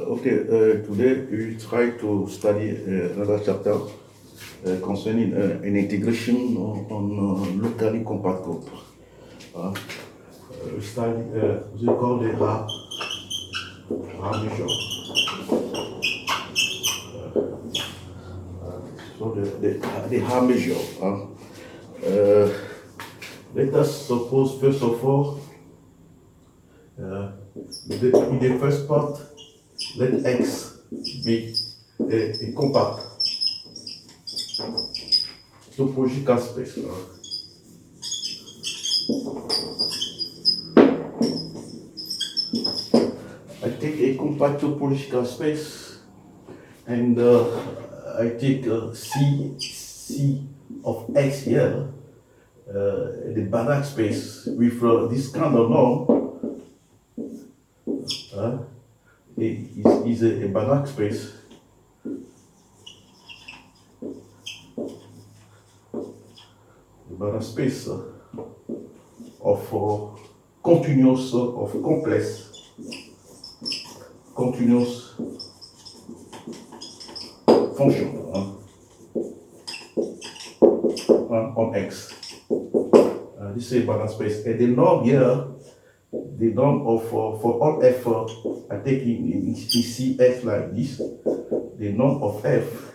Today we try to study another chapter concerning an integration on locally compact group. We study we call the R measure. So the R measure. Let us suppose first of all, in the first part, let X be a compact topological space. I take a compact topological space and I take C of X here, the Banach space with this kind of norm. Is a Banach space. The Banach space of continuous, of continuous function on X. This is a Banach space. And the norm here, the norm of for all f, I take in Cf like this. The norm of f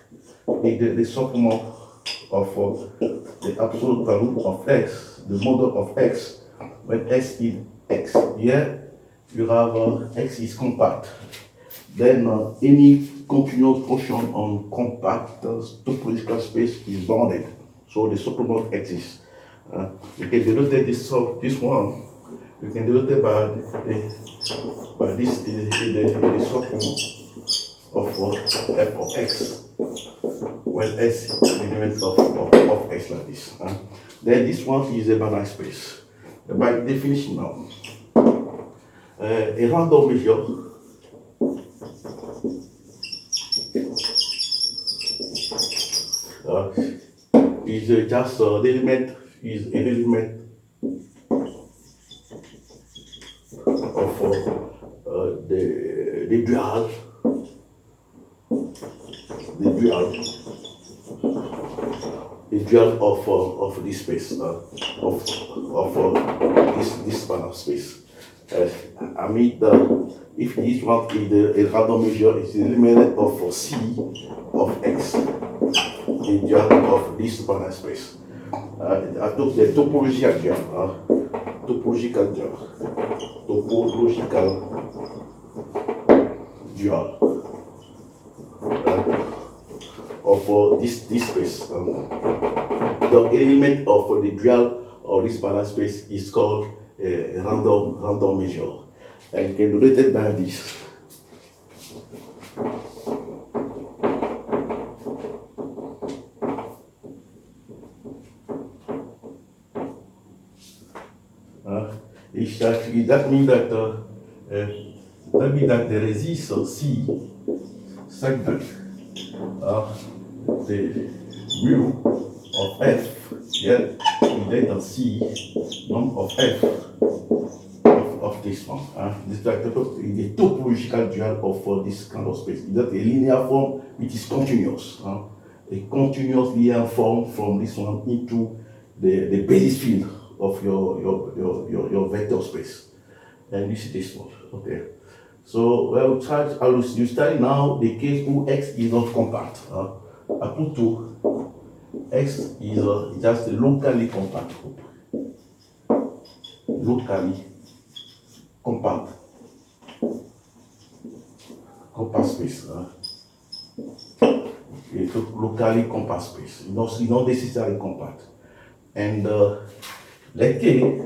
is the supplement of the absolute value of x, the model of x, when s is x. Here you have x is compact. Then any continuous function on compact topological space is bounded. So the supplement exists. You can denote this one. You can denote it by this the supplement of f of x, when s is the element of x like this. Then this one is a Banach space. By definition now, a random measure is just the element is an element of the dual of this space of this Banach space. I mean, if this one is a random measure, it's the element of C of X, the dual of this Banach space. I took the topological dual of this space. The element of the dual of this Banach space is called a random measure, and can be related by this. That means that there exists C such that the mu of f here is delta C norm of f of this one. This is the topological dual of this kind of space. That a linear form which is continuous, a continuous linear form from this one into the basis field of your vector space, and this is this one. Okay, so you study now the case where X is not compact. I put to X is just a locally compact group. Locally compact space. It's locally compact space. Not necessarily compact. And let K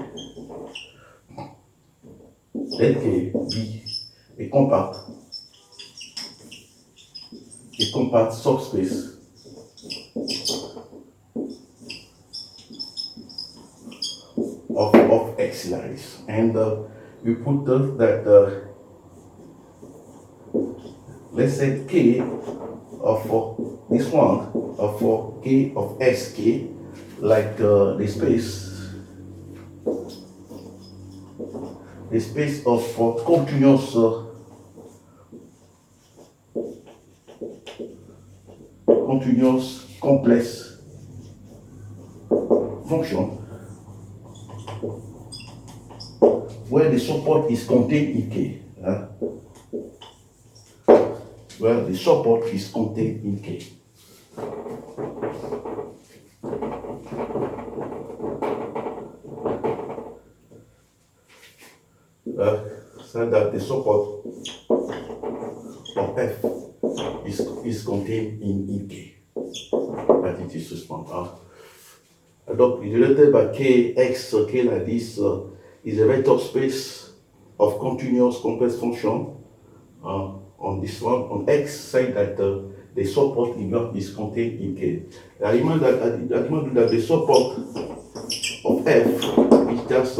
be a compact subspace of X like this. And we put that let's say K of this one of K of SK, like the space of continuous continuous complex function where the support is contained in K. Where the support is contained in K. So that the support of F is contained in K. That it is response. Donc, denoted by K, X, K like this is a vector space of continuous complex function. On this one, on X, say that the support in F is contained in K. I remember that the support of F is just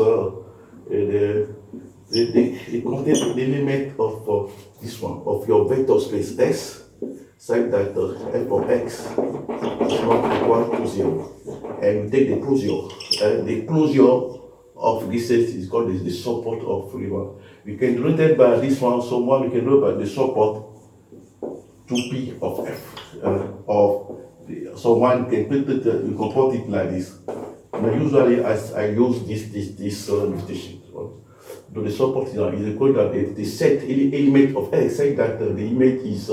it contains the element of this one, of your vector space S, such that f of x is not equal to 0. And we take the closure. The closure of this set is called the support of river. We can denote it by this one, so one we can denote by the support 2p of f. So one can put it, you can put it like this. But usually I use this notation. So the support is equal to the set element of X, say that the image is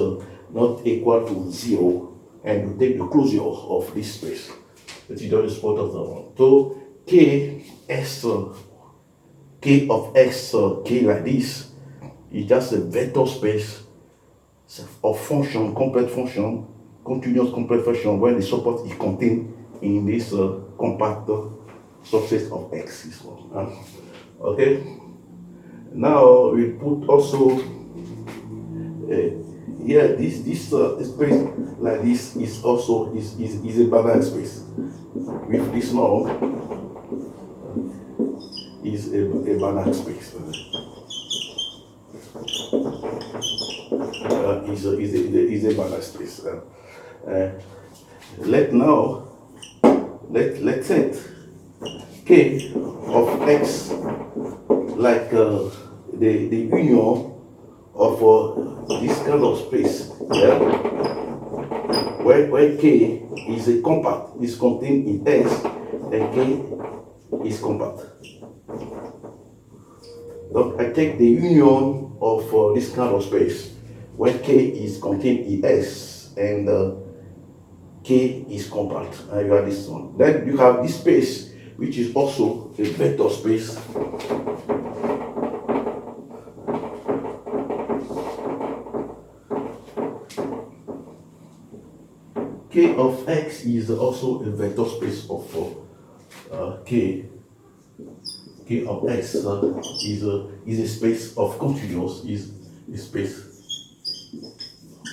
not equal to 0, and you take the closure of this space. That is the support of the one. So K of X, K like this, is just a vector space of function, complex function, continuous complex function, where the support is contained in this compact subset of X. This one. Okay. Now we put also here this space like this is also is a balanced space. With this now is a balanced space. Is a balanced space. Let's set K of X like the union of this kind of space, where K is a compact, is contained in S, and K is compact. So I take the union of this kind of space, where K is contained in S, and K is compact. And you have this one. Then you have this space, which is also a vector space. K of X is also a vector space of K. K of X is a space of continuous, is a space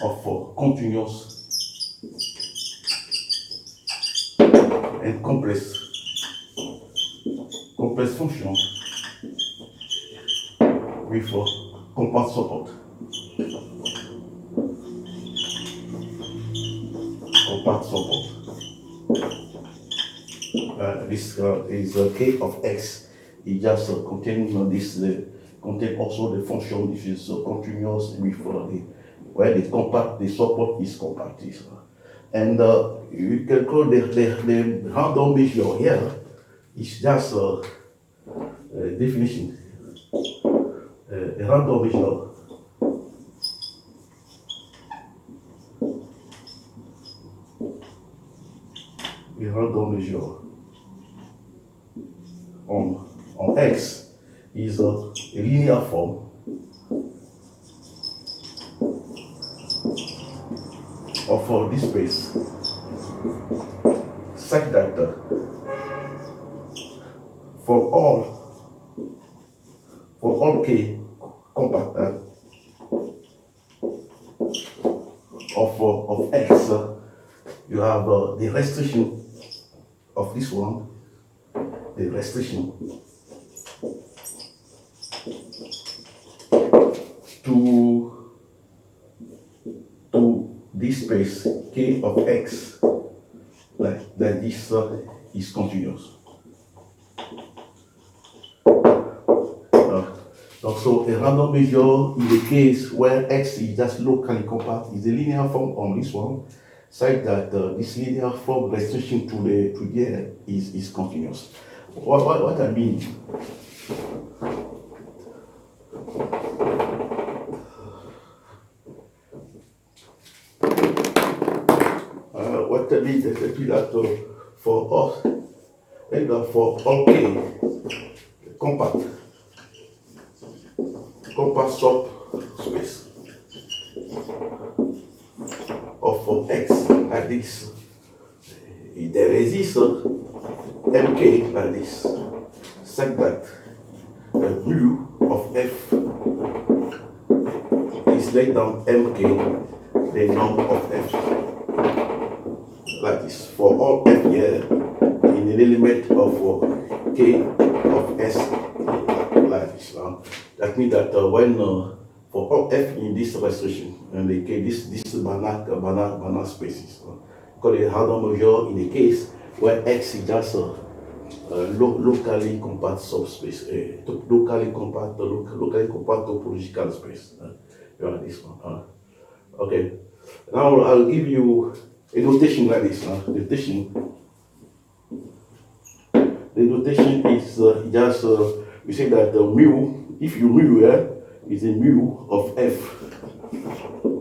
of continuous and complex function with compact support. Compact support. This is K of X. It just contains contain also the function which is continuous with where the support is compact. And you can call the random measure here. It's just a definition. A random measure. A random measure on X is a linear form of this space, such that for all K compact of X, you have the restriction of this one, the restriction to this space K of X, like that this is continuous. So a random measure in the case where X is just locally compact is a linear form on this one, such that this linear form restriction to the L is continuous. What I mean? What I mean is that for us, and for all K, compact subspace of X like this, there exists MK like this, such that mu of F is less than MK, the norm of F, like this, for all F here in an element of K of S, like this. That means that when for all F in this restriction, and the case this Banach spaces, called a Hadron measure in a case where X is just locally compact subspace, locally compact topological space. You know this one. Okay. Now I'll give you a notation like this. The notation is just we say that mu, if you mu is a mu of F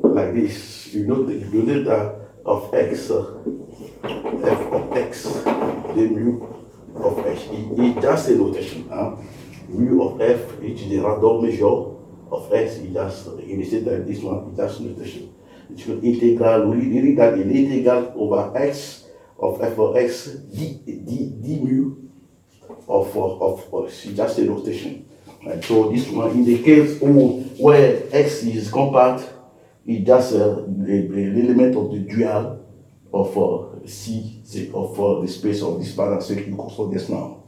like this. You know that of X, F of X, the mu of H. It's just a notation. Mu of F, which is the random measure of X, is just in the sense that this one is just notation. It's an integral, we read that an integral over X of F of X d mu of it's just a notation. And so this one, in the case where X is compact, it's just an element of the dual of C of the space of this balance set you construct this now.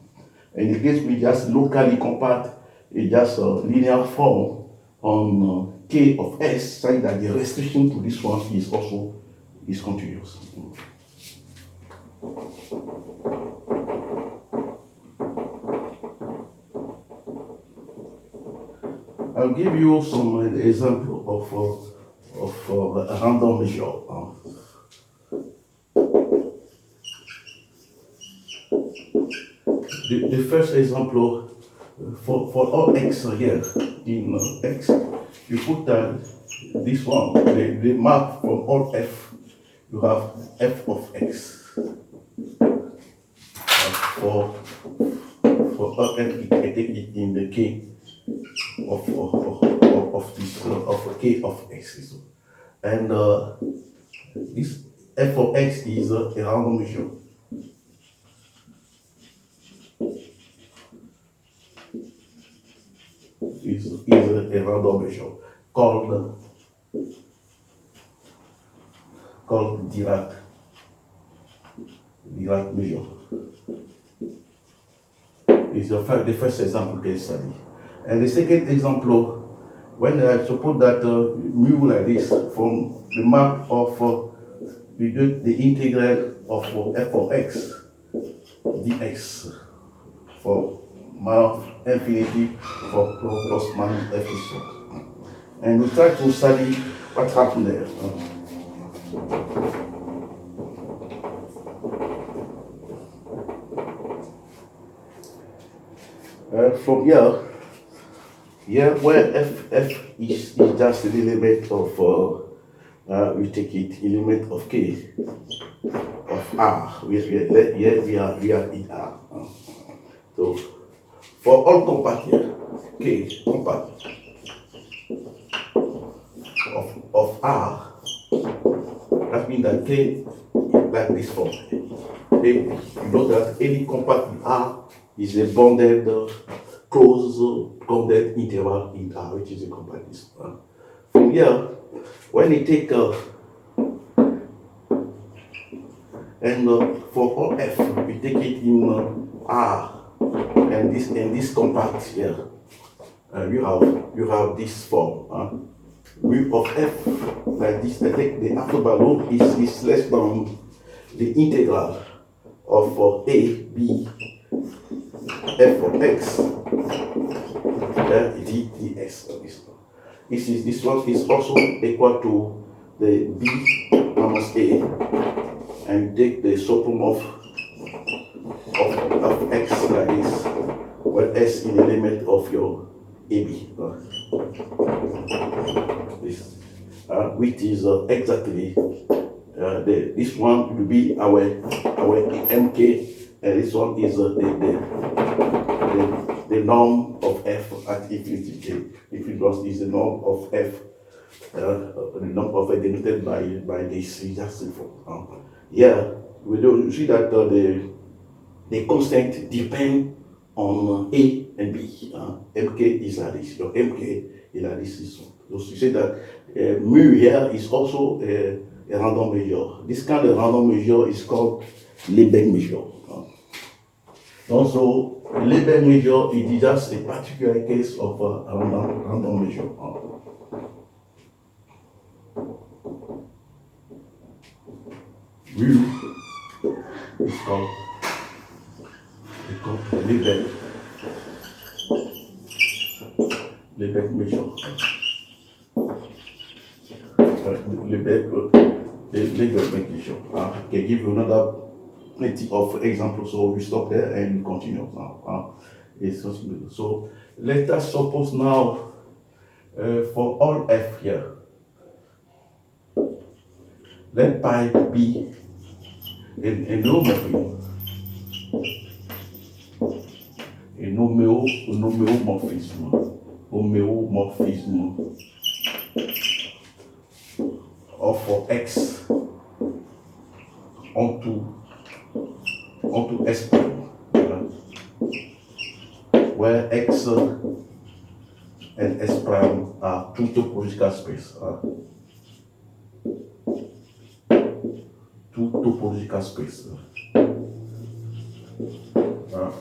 In the case we just locally compact, it's just a linear form on K of S, saying that the restriction to this one is also continuous. I'll give you some example of a random measure. The first example for all X here in X, you put this one, the map from all F, you have F of X. For all F, you can take it in the K of K of X. And this F of X is a random measure. Is a random measure called Dirac measure. Is the first example case study. And the second example, when I suppose that mu like this from the map of the integral of F of X dx for minus infinity for plus minus F is so. And we try to study what happened there. From here where F is just an element of we take it element of K of R. Here we are in R. So for all compact here, K compact of R, that means that K like this form. You know that any compact in R is a bounded, closed, bounded interval in R, which is a compactness. From here, when you take and for all F, we take it in R, and this compact here, you have this form. Mu of F like this. I think the upper value is less than the integral of A, B, F of X, D, dx. This one is also equal to the B minus A, and take the supreme of x like this, where S is the element of your AB. Which is exactly this one will be our MK, and this one is the norm of F at infinity. Infinity is the norm of F, the norm of F denoted by this. Just simple. Yeah, we do see that the constant depend on A and B. MK is like this. Your MK is like this. So you say that mu here is also a random measure. This kind of random measure is called Lebesgue measure. Also, Lebesgue measure is just a particular case of a random measure. Mu is called Lebesgue measure. Lebesgue measure. I can give you another plenty of examples, so we stop there and continue now. So let us suppose now for all F here, let pi be a nomomorphism. A homeomorphism of x onto S prime, where x and S prime are two topological space. Two topological space.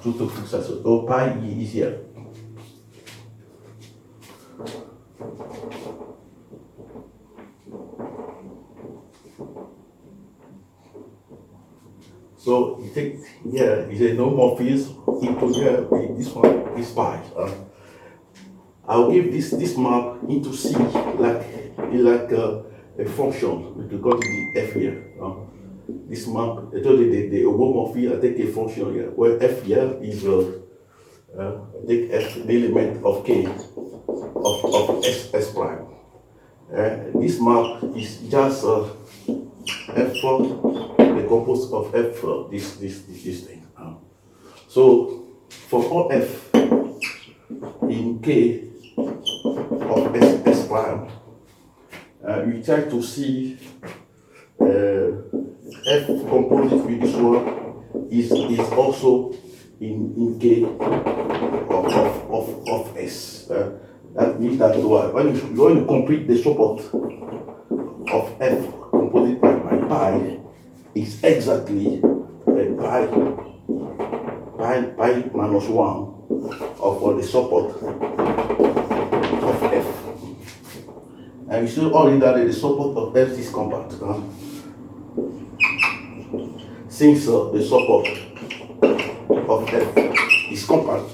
Two topological space. So pi is here. So you take here is a nomomorphism into here. This one is pi. I'll give this map into C like a function. We call it the F here. This map, I told you the homomorphism. I take a function here where F here is take F the element of K of S prime. This map is just F4. Composed of F this thing. So for all F in K of S prime, we try to see F composite with this one is also in K of S. That means that when you complete the support of F composite by pi, is exactly pi minus 1 of the support of F. And you see already that the support of F is compact. Since the support of F is compact,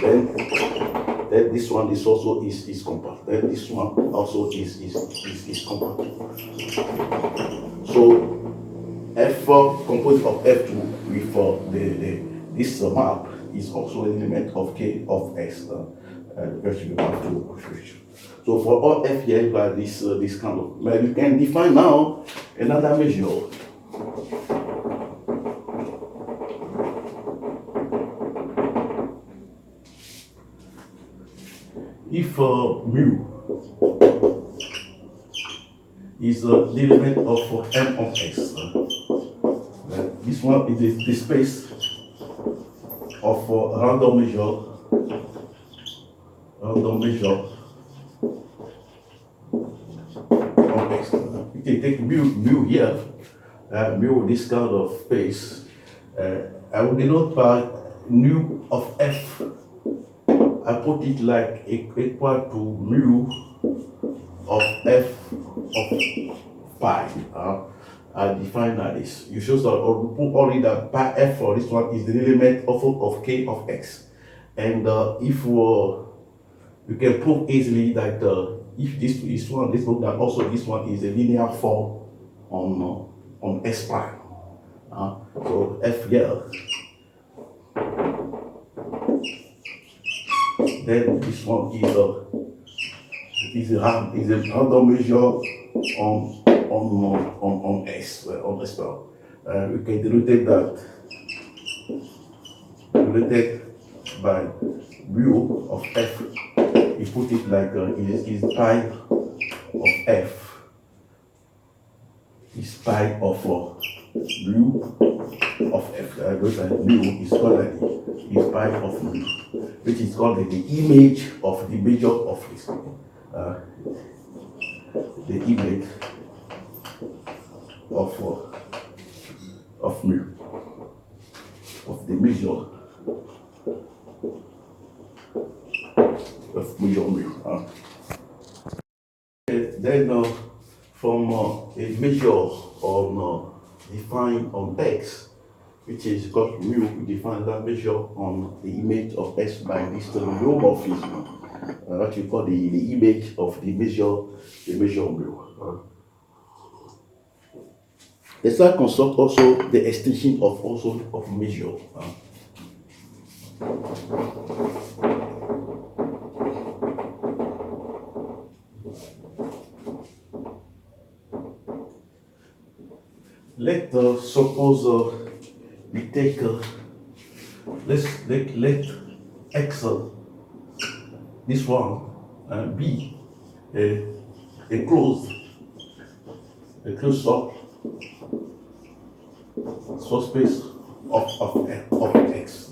then this one is also is compact. Then this one also is compact. So F4 composed of F2 with this map is also an element of K of S. So for all F here, you have this kind of. But you can define now another measure. If mu is the element of M of X, this one is the space of random measure of X. You can take mu here, mu this kind of space. I will denote by nu of F. I put it like equal to mu of F of pi. I define that this. You should put only that pi F for this one is the element of K of X. And if you can prove easily that if this one, that also this one is a linear form on S prime. So F here. Then this one is a random measure on S on S prime. We can denote that denoted by mu of F. You put it like is pi of F is pi of mu of F. Mu is called is pi of mu, which is called the image of the measure of this. The image of mu of the measure of measure mu. Then from a measure on defined on X, which is called mu, we define that measure on the image of S by this homeomorphism, what you call the image of the measure mu. Let's construct also the extension of measure. Let suppose we take let X this one be a closed subspace of X,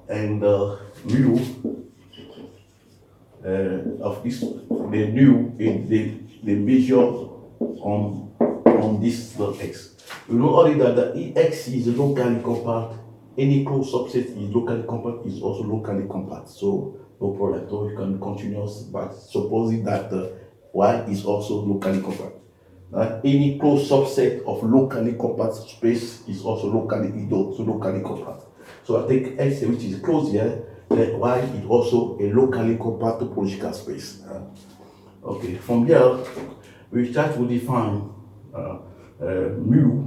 and mu of this the nu in the measure on this X. We know already that the X is locally compact. Any closed subset is locally compact, is also locally compact. So no problem. So you can continue, but supposing that Y is also locally compact. Any closed subset of locally compact space is also locally compact. So I take X, which is closed here, then Y is also a locally compact topological space. Okay, from here we start to define mu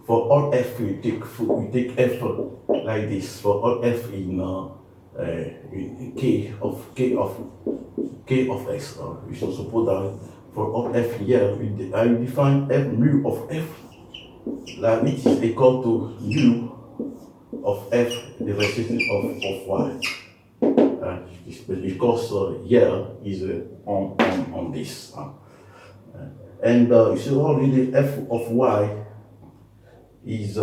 for all F. We take F like this for all F in K of X. We should suppose that for all F here, I will define F mu of F, like which is equal to mu of F the reciprocal of Y. Because here is on this. And you see already F of Y is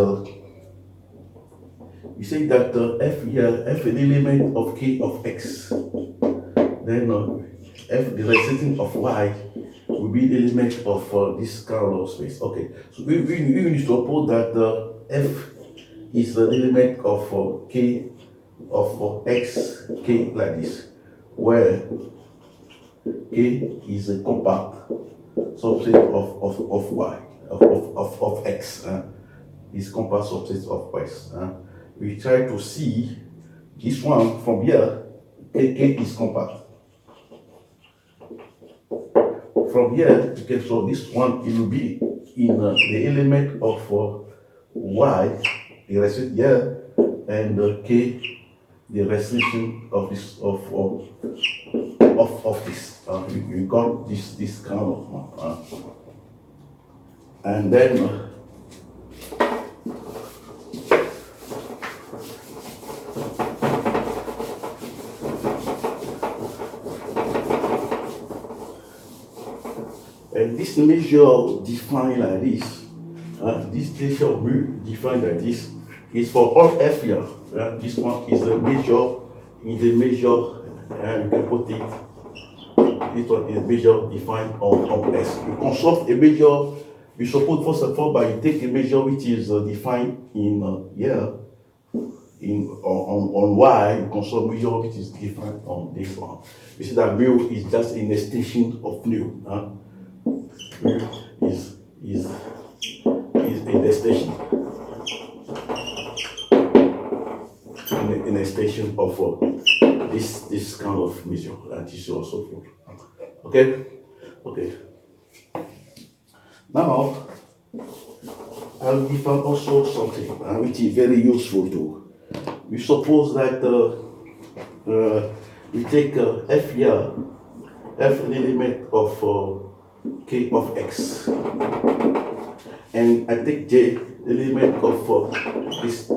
you say that F here, F an element of K of X. Then F the reciprocal of Y will be the element of this Carol space. Okay, so we need to suppose that F is the element of K of X, K like this, where K is a compact subset of Y, of X, is compact subset of X. We try to see this one from here, K is compact. From here, okay, so this one, it will be in the element of Y, the restriction here, and K, the restriction of this of this. We got this kind of one, and then and this measure defined like this. This measure of mu defined like this is for all F here. This one is the measure, and you can put it. This one is measure defined on S. You construct a measure. You suppose first of all, but you take a measure which is defined in here, on Y. You construct measure which is defined on this one. You see that mu is just an extension of nu. Is an extension. An notation of this kind of measure, and this is also good. Okay, okay. Now I'll give also something which is very useful too. We suppose that we take f here, f an element of k of x, and I take j element of this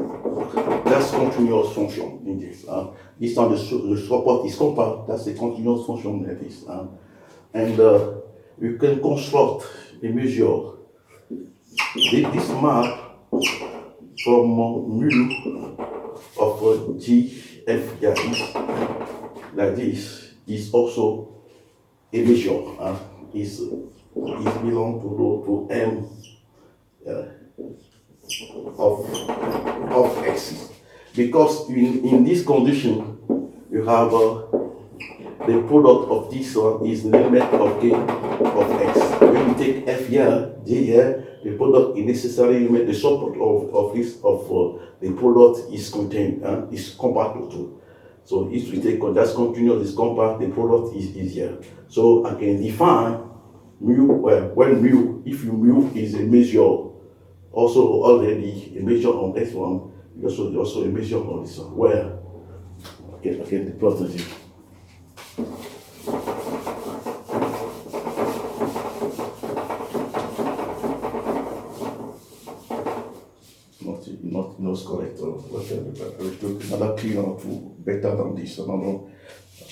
that's continuous function in this. This time the support is compact, that's a continuous function like this. And you can construct a measure this map from mu of g f here is like this is also a measure. Is belong to m of x, because in this condition you have the product of this one is the limit of k of x. When you take f here, j here, the product is necessarily limit the support of the product is contained is compact to. So if we take just continuous is compact, the product is here. So I can define mu when mu, if mu is a measure, also already a measure on this one, also a measure on this one. Where okay, the property. Not correct or whatever. I will do another cleaner to better than this. I don't know.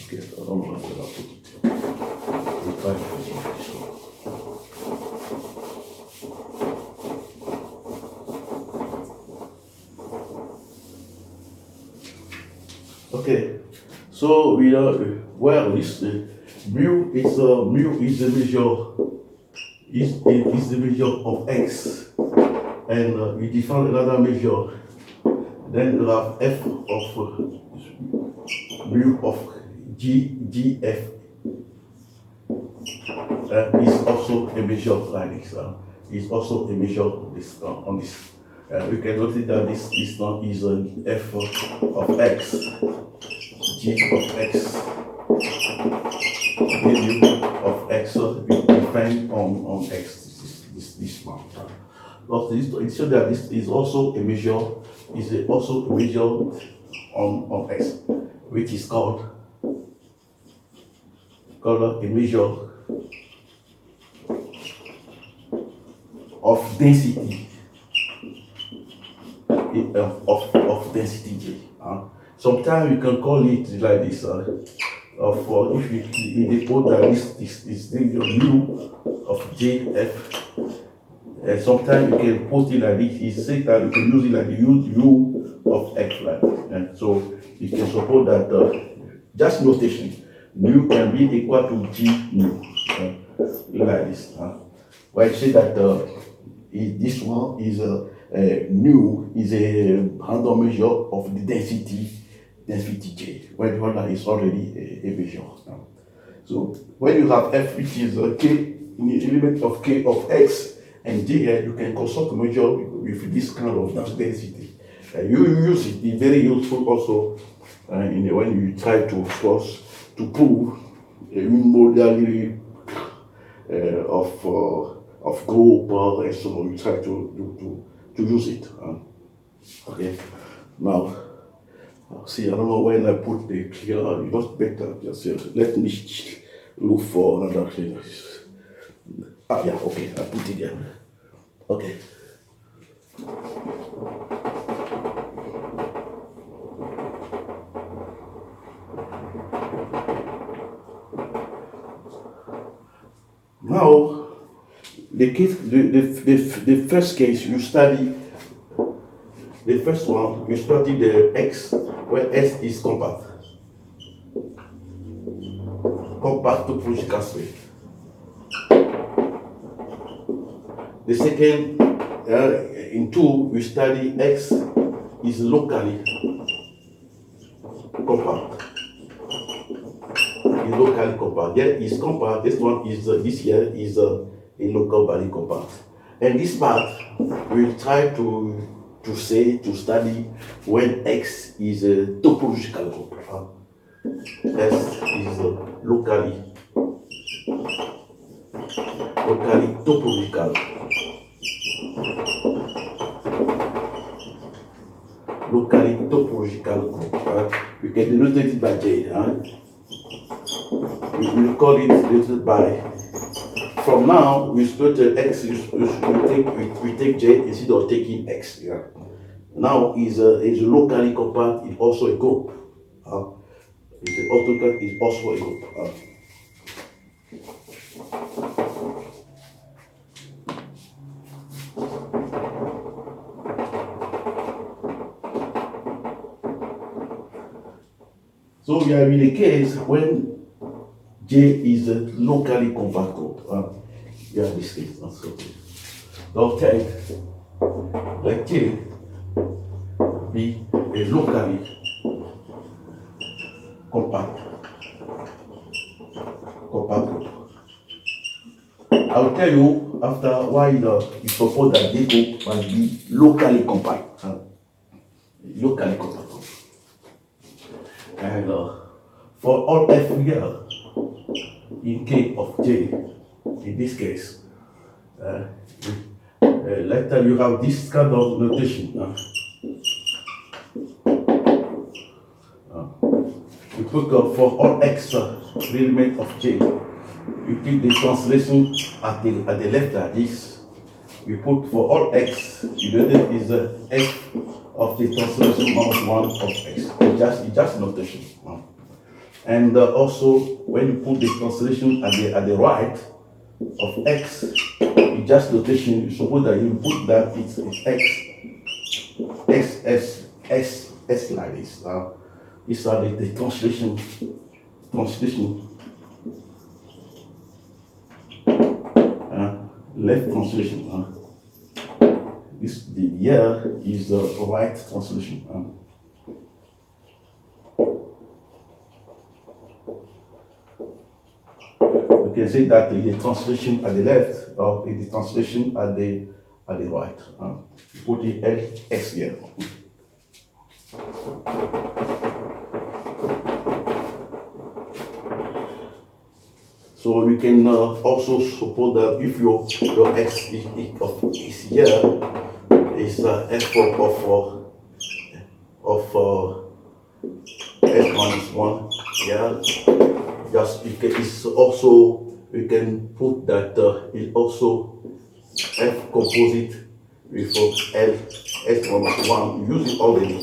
Okay, I don't know how to put it. We'll try to put it this one. Okay, so we are where is the mu is the measure of x, and we define another measure. Then we have f of mu of gf is also a measure like this. Is also a measure on this. We can notice that this one is f of x, g of x, value of x, we define on x. This one. But this shows that this is also a measure. Is also a measure on x, which is called a measure of density of density j. Sometimes you can call it like this. For if you depot that this is the mu of jf. Sometimes you can put it like this. It says that you can use it like the u of x like this. And so you can suppose that just notation mu can be equal to g mu like this. Where I say that this one is nu is a random measure of the density j, where the other is already a measure. So when you have f, which is k in the element of k of x, and j here, you can construct a measure with this kind of density. You use it, it's very useful also when you try to prove a modality of group, and so you try to use it. Okay, now see, I don't know when I put the clear, it was better. Just let me look for another thing. Yeah, okay, I put it there. Okay. Now, the first case you study, the first one you study the x, where s is compact topological space. The second, in 2, we study x is locally compact. Is locally compact. Here is compact. This one is this here is a local body compact. And this part we'll try to to study when X is a topological group. S is locally topological. Locally topological group. We can denote it by J. We will call it denoted by. From now, we start X. We take J instead of taking X. Yeah. Now is locally compact. Is also a group. Is also a group. So we are in a case when J is a locally compact group. We have this case. Don't take let J be a locally compact group. I'll tell you after why you suppose that J group must be locally compact. Locally compact group. And for all F here, in K of J, in this case, later you have this kind of notation. You put for all X element of J, you keep the translation at the left like this. You put for all X, you know that is F of the translation minus 1 of X. It's just notation. And also, when you put the translation at the right of X, it's just notation. You suppose that you put that it's X, S like this. These are the translation. Left translation. The here is the right translation. You can say that the translation at the left or the translation at the right. You put the LS here. So we can also suppose that if your X is here, is F of S minus 1 here. Just it's also we can put that it also F composite with L S minus 1. Use it already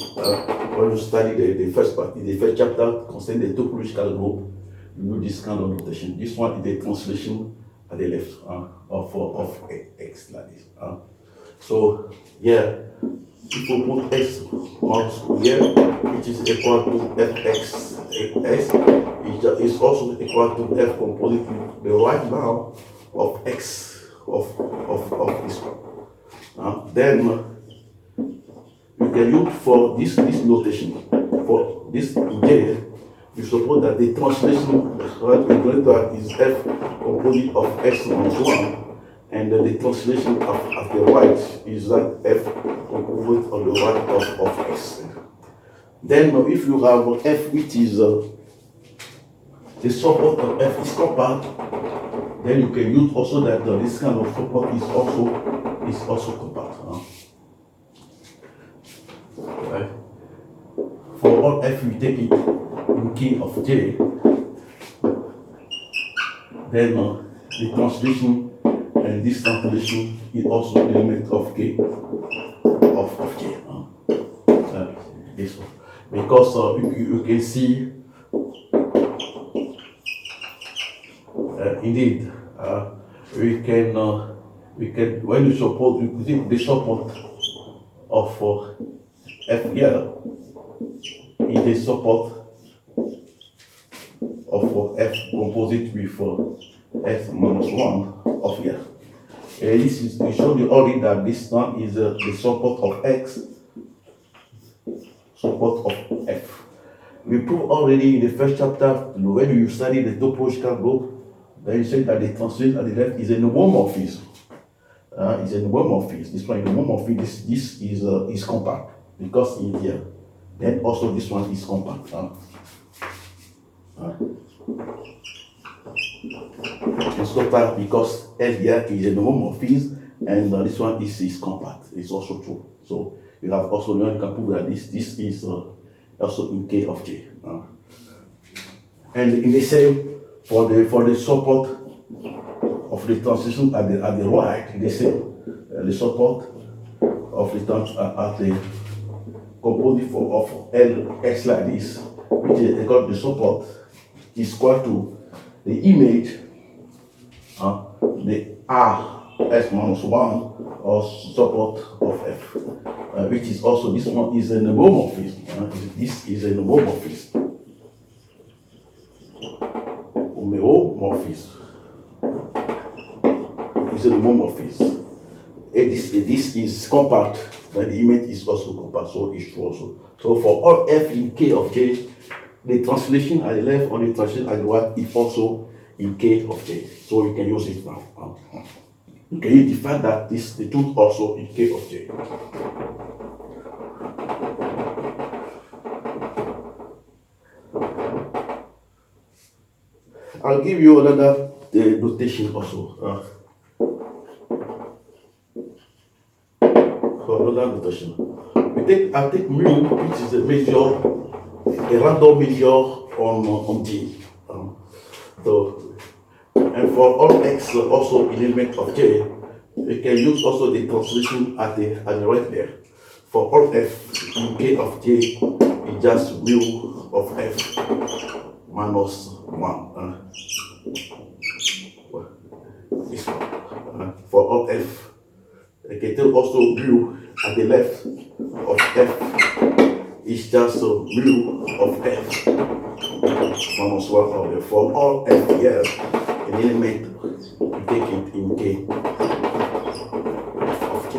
when you study the first part, in the first chapter concerning the topological group. You do this kind of notation. This one is the translation at the left of X like this. So yeah, if you put S minus here, which is equal to Fx S, it is also equal to F composite with the right now of X of this one. Then you can use for this notation for this J. You suppose that the translation is F composite of X minus 1, and the translation at the right is that F composite on the right of X. Then if you have F which is the support of F is compact, then you can use also that this kind of support is also compact. Right? For all F we take it in K of J, then the translation and this translation is also element of K of J. This one, because you can see indeed we can when you support the support of F here is the support of F composite with S minus 1 of here. This is we showed you already that this one is the support of X, support of F. We proved already in the first chapter when you study the topological group, then you said that the translation at the left is a homomorphism. is an homomorphism. This one is an homomorphism. This is compact because in here. Then also this one is compact. It's compact because L here is an homomorphism, and this one is compact. It's also true. So you have also you can prove that this is also in K of J. And in the same for the support of the transition at the right, the same the support of the at the component of Lx like this, which is called the support, is equal to the image the R(S minus 1) or support of F, which is also this one is an homomorphism. This is an homomorphism. Homomorphism is an homomorphism. This is compact, but the image is also compact, so it's true also. So for all F in K of J, the translation at the left or the translation at the right is also in K of J. So you can use it now. You can define that the truth also in K of J. I'll give you another notation also. For another notation. I'll take mu, which is a random measure on G. And for all X also in element of J, we can use also the translation at the right there. For all F in K of J, it's just mu of F minus 1. This one. For all F, we can tell also mu at the left of F is just mu of F minus 1 of F. For all F here, an element, we take it in K of J.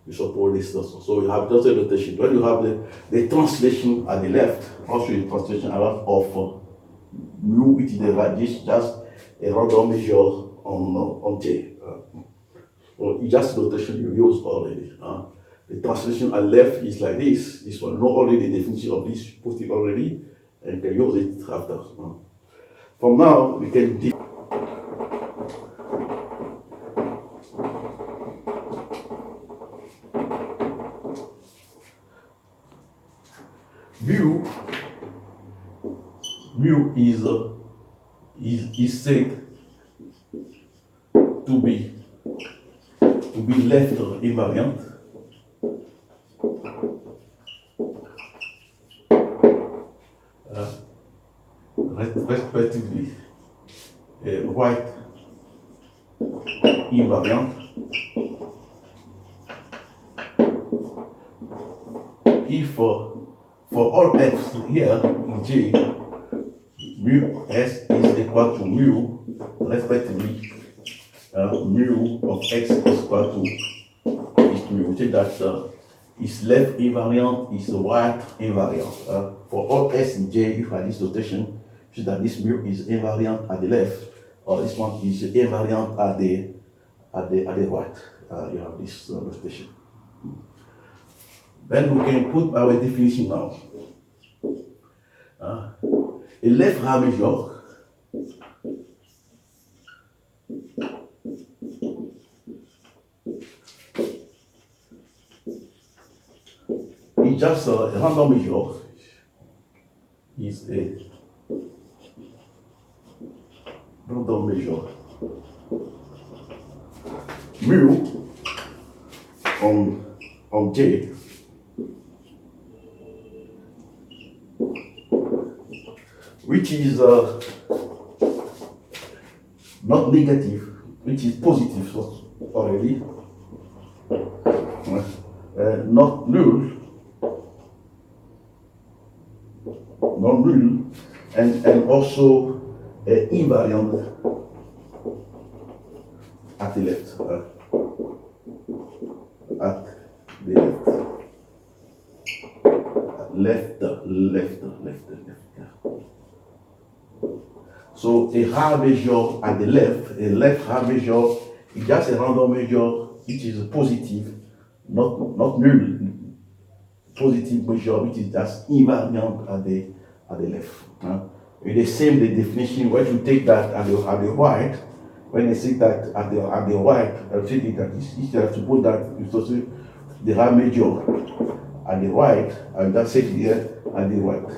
You support this also. So you have just a notation. When you have the translation at the left, also the translation at the left of mu, which is the radius, just a random measure on J. So it's just notation you use already. The translation at left is like this. This one, know already the definition of this, put it already, and can use it after. From now, we can mu is said to be left invariant respectively right invariant if for all X here in J, mu S is equal to mu respectively mu of X is equal to mu, which is that is left invariant, is right invariant. For all S in J, if I have this notation, which is that this mu is invariant at the left, or this one is invariant at the right. You have this notation. Then we can put our definition now. A left Ramejor is just a random measure. Is a random measure. Mu on J which is not negative, which is positive already, not null, and also invariant at the left. Left. So a hard measure at the left, a left hard measure is just a random measure which is positive, not null. Positive measure, which is just invariant at the left. With the same the definition, when you take that at the right, when I say that at the right, I'll say that if I suppose that it's also the Ra major at the right, I'll just say here at the right.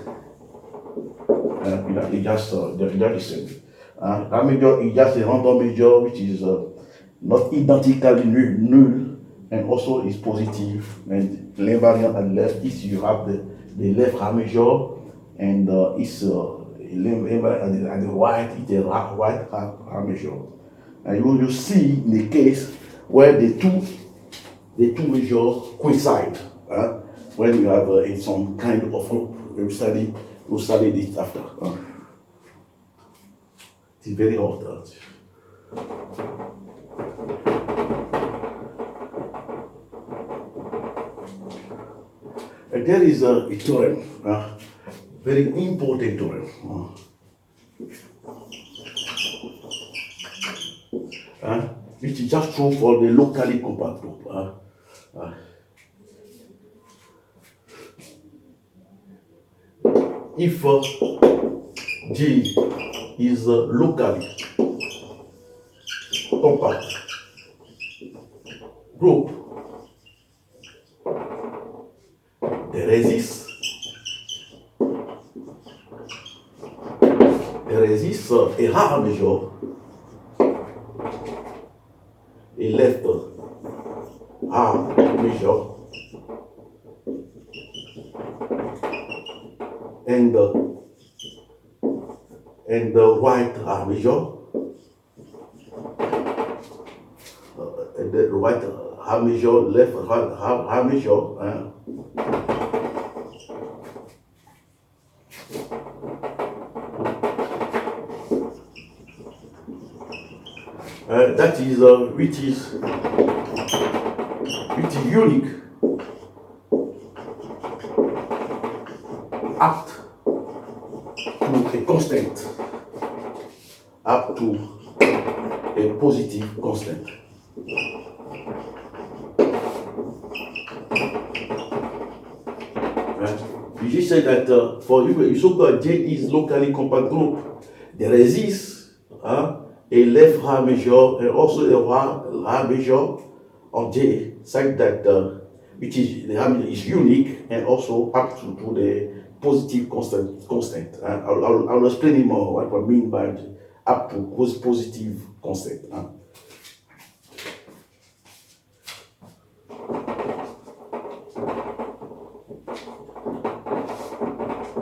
It's just the same. Ra major is just a random measure which is not identically null and also is positive, and l'invariant at the left is you have the left Ra major and it's l'invariant at the right is the right Ra major. And you see in the case where the two measures coincide, when you have in some kind of group. We'll study this after. It's very hard. And there is a theorem, very important theorem. Which is just true for the locally compact group. If G is locally compact group, there exists a Ra major, a left Ra major, and the right Ra major, and the right Ra major, left Ra major. That is which is unique, up to a constant, up to a positive constant. You just say that for you so that J is locally compact group, there exists a left Ra major and also a Ra major on J, such that which is the Ra major is unique and also up to the positive constant. I'll explain more what I mean by up to positive constant.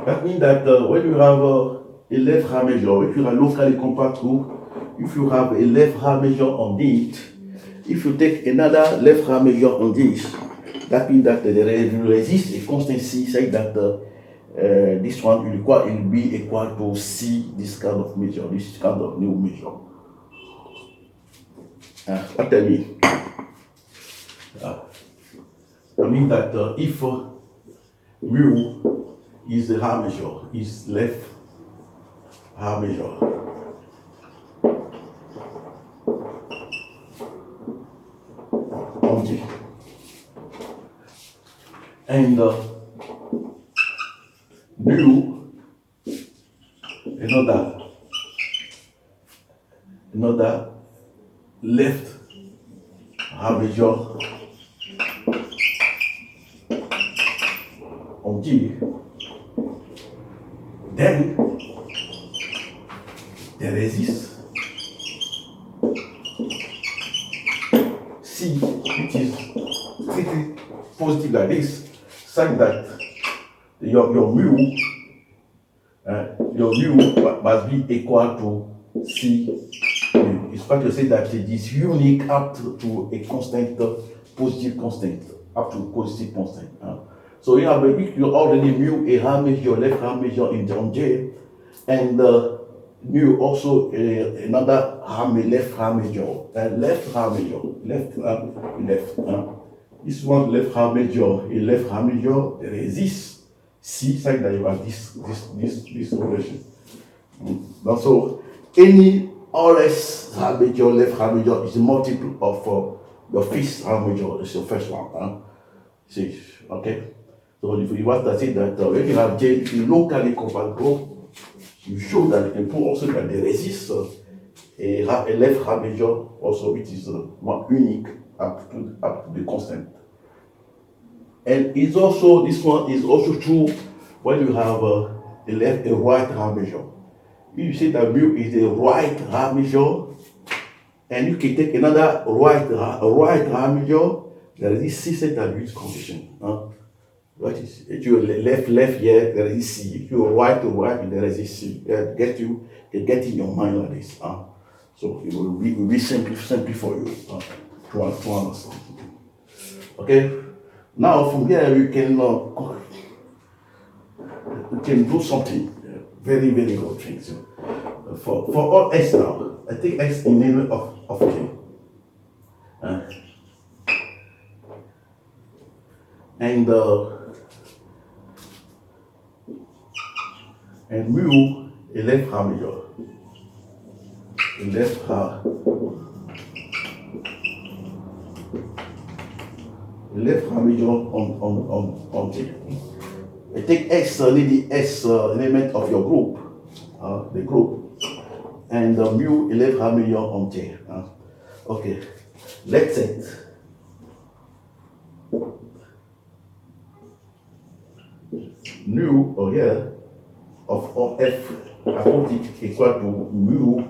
That means that when you have a left Ra major, if you are locally compact group, if you have a left Ra major on it, if you take another left Ra major on this, that means that there exists a constancy, say that this one will be equal to C, this kind of measure, this kind of new measure. What I mean? I mean that if mu is the Ra major, is left Ra major, on G, and mu another left Ra major on G, then there exists C, which is pretty positive like this, such that your mu must be equal to C. It's fact to say that it is unique up to a constant, positive constant, up to a positive constant. So you have you already mu a Ra major, left Ra major in on J, and mu also another left Ra major, left Ra major, left. This one left Ra major, a left Ra major, there exists C, such that you have this relation. So any RS Ra major, left Ra major is a multiple of your fifth Ra major is your first one. See, okay? So if you want to say that when you have J, if you locally compact group, you show that you can prove also that they resist a left Ra major also, which is more unique up to the constant. And it's also, this one is also true when you have a right Ra major. If you say that mu is a right Ra major, and you can take another right Ra major, there is this C set condition. What is if you left here, there is C. If you right, there is C. Get in your mind like this. So it will be simply for you to understand. Okay. Now from here you can do something very good things. For all S now, I take X in name of K. And mu a left Ra major. A left Ra major on J. I take S, the S element of your group, the group, and mu a left Ra major on J. Okay, let's set nu here of F I put it equal to mu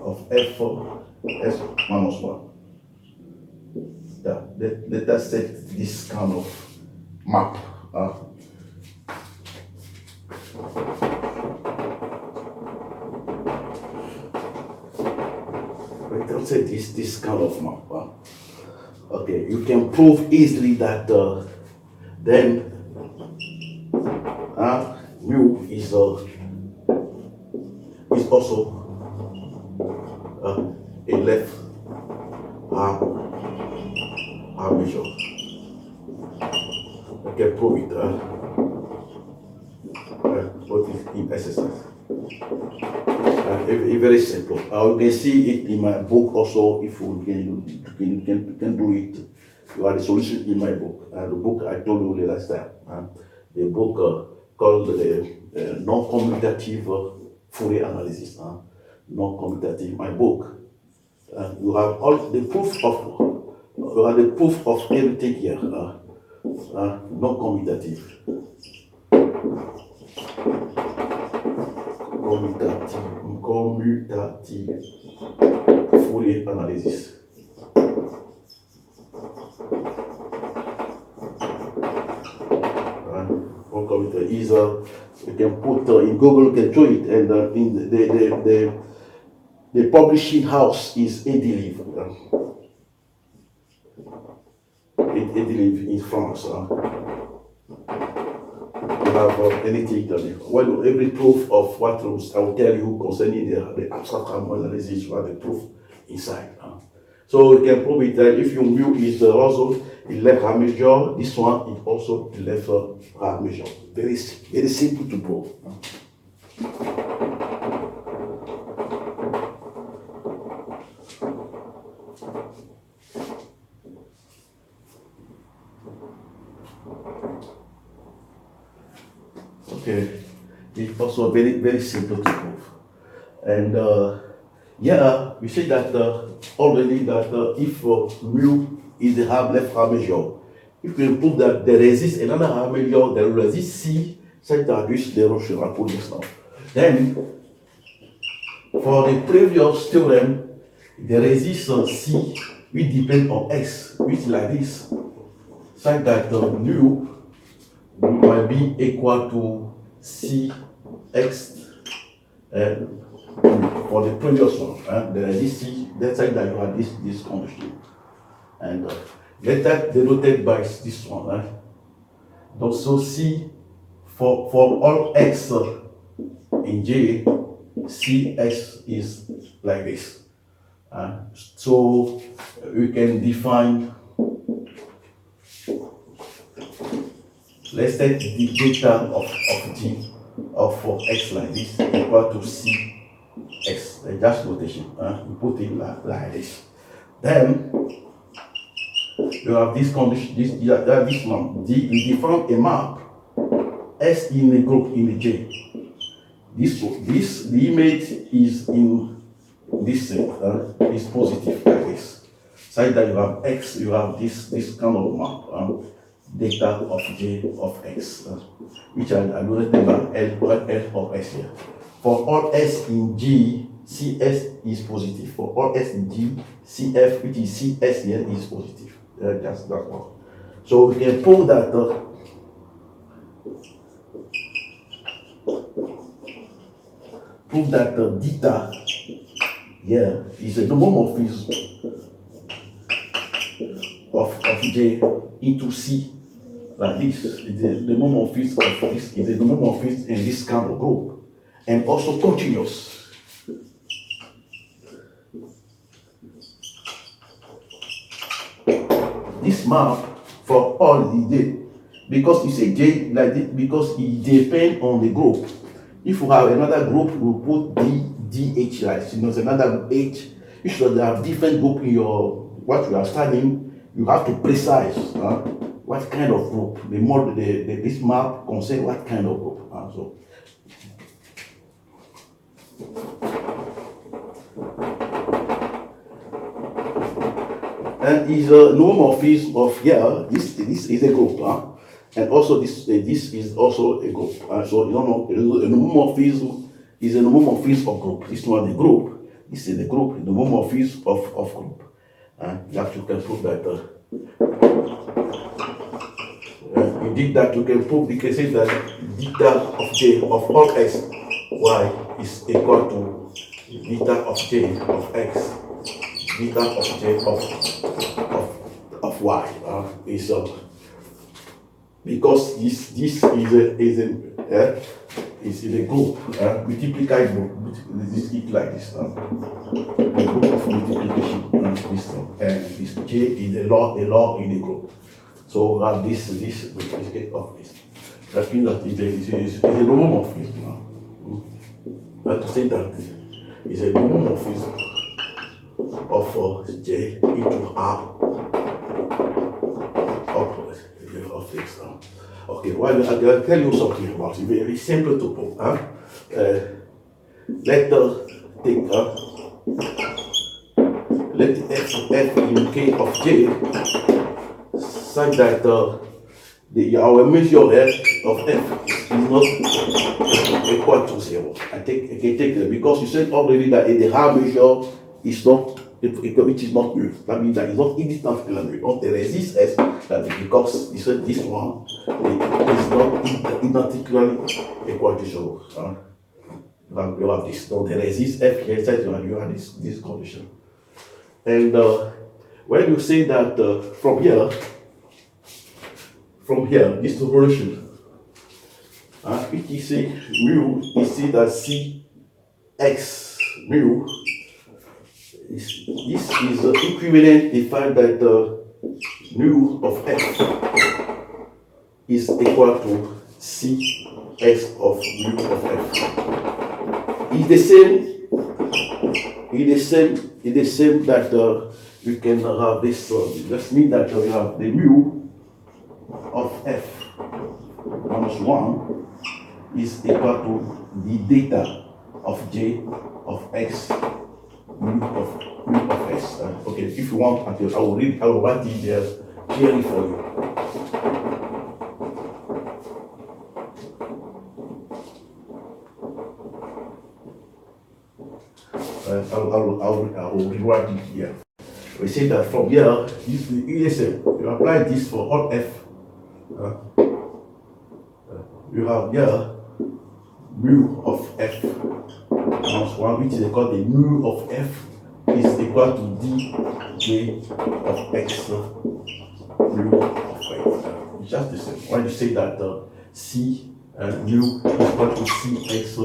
of F S minus 1. Let us set this kind of map. Let us set this kind of map. Okay, you can prove easily that then mu is also a left Ra major. I can prove it. What is in exercise? Very simple. You can see it in my book also. If you can do it, you have the solution in my book. The book I told you the last time. The book called the non-commutative Fourier analysis. Non-commutative. My book. You have all the proof of everything here. Non-commutative. Commutative Fourier analysis. Is you can put in Google, you can show it, and in the publishing house is Edilive. Edilive in France. You have anything well, every proof of what I will tell you concerning the abstract analysis, you have the proof inside. So you can prove it that if your mu is also a left Ra major, this one is also a left Ra major. Very simple to prove. Okay, it's also very simple to prove. And we say that already that if mu is the left Ra major, if we prove that there exists another Ra major, there will exist C, such that which the Roche will put this now. Then, for the previous theorem, there exists C which depends on X, which is like this, such that mu might be equal to Cx. For the previous one, there is this C, that's like that you have this condition. And let that denoted by this one. So C for all X in J, Cx is like this. So we can define, let's take the data of G for X like this equal to Cx, just notation. We put it like this. Then you have this condition, this one, D, you define a map S in a group in a J. The image is in this set, is positive like this. Side that you have X, you have this kind of map, data of J of X, which I will write by L of S here. For all S in G, CS is positive. For all S in G, CF, which is CS here, is positive. Just that one. So we can prove that data here is a homomorphism of J into C like this. The homomorphism of this is a homomorphism in this kind of group, and also continuous. This map for all the J, because you say J like this because it depends on the group. If you have another group, we put DH like another H. You should have different group in your what you are studying. You have to precise what kind of group. The more this map concerns what kind of group. And is a homomorphism of here. This is a group, and also this is also a group. So you don't know, a homomorphism is a homomorphism of group. This one the group. This is the group. The homomorphism of group. You have to prove that. You did that. You can prove. You can say that data of J of all X Y is equal to data of J of X. Data of J of Y is because this is a group multiply group. This is like this a group of multiplication and this J is a log in the group. So this multiplication of this. That means that it is a homomorphism. We have to say that it's a homomorphism of J into R of this. Okay, well, I'll tell you something about it. Very simple to prove. Let us take let F in K of J such that our measure of F is not equal to 0. I can take that because you said already that the R measure is not, which is not null. That means that it's not indistinguishable null. The resist S that because you said this one is not identically equal to 0. You have this. So the resist F here says you have this condition. And when you say that from here, this relation, if you say mu, you see that Cx mu, this is equivalent to the fact that mu of F is equal to Cx of mu of F. It's the same that we can have this. That means that we have the mu of F minus 1 is equal to the data of J of X mu of S. Okay, if you want, I will write it there clearly for you. I will rewrite it here. We say that from here, this is ESM. You apply this for all F. You have here mu of F minus 1, which is called the mu of F is equal to dj of X mu of X. It's just the same. When you say that C mu is equal to Cx,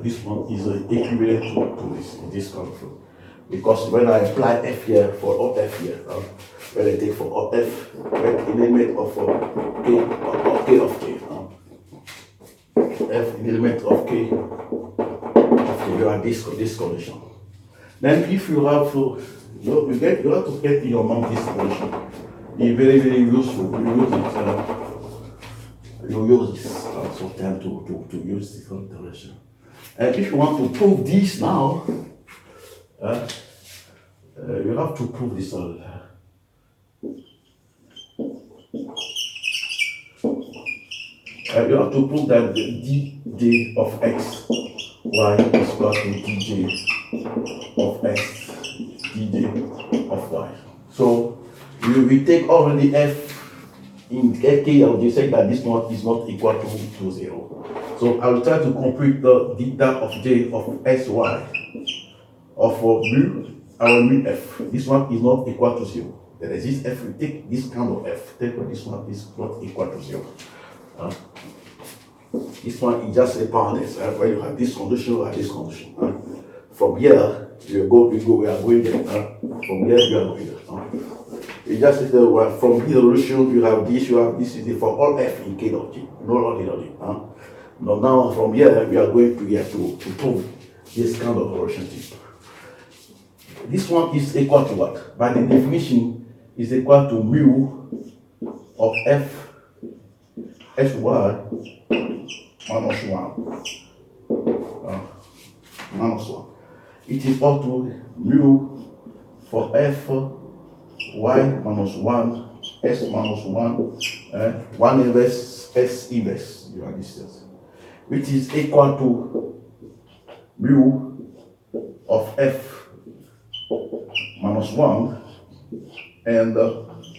this one is equivalent to this control. Because when I apply F here for all F here, when I take for all F, when element of K of J, F element of K, you have this condition. Then if you have you have to get in your mind this relation. It's very, very useful. You use this sometimes to use different relation. And if you want to prove this now, you have to prove this all. You have to prove that the dj of x y is equal to dj of x dj of y. So we take already f in k of the say that this one is not equal to 0. So I will try to compute the deta of j of sy of mu, our mu f. This one is not equal to 0. There is this f, we take this kind of f, take this one is not equal to 0. This one is just a parenthesis, where you have this condition or this condition. From here, we are going there. From here, you are going there. It just says from this relation, you have this is for all f in k of g, no longer g. Now, from here, we are going to here to prove this kind of relationship. This one is equal to what? By the definition, is equal to mu of f sy minus 1. Minus 1. It is equal to mu for f y minus 1 s minus 1 1 inverse s inverse, you have this, which is equal to mu of f minus 1 and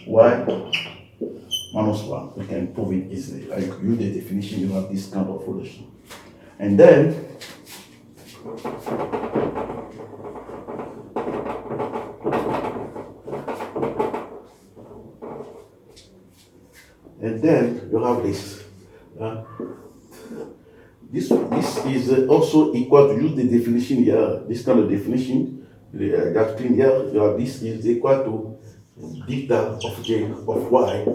y minus 1. We can prove it easily. Like use the definition, you have this kind of relation. And then you have this. This is also equal to use the definition here. This kind of definition that clean here. You have this is equal to deta of j of y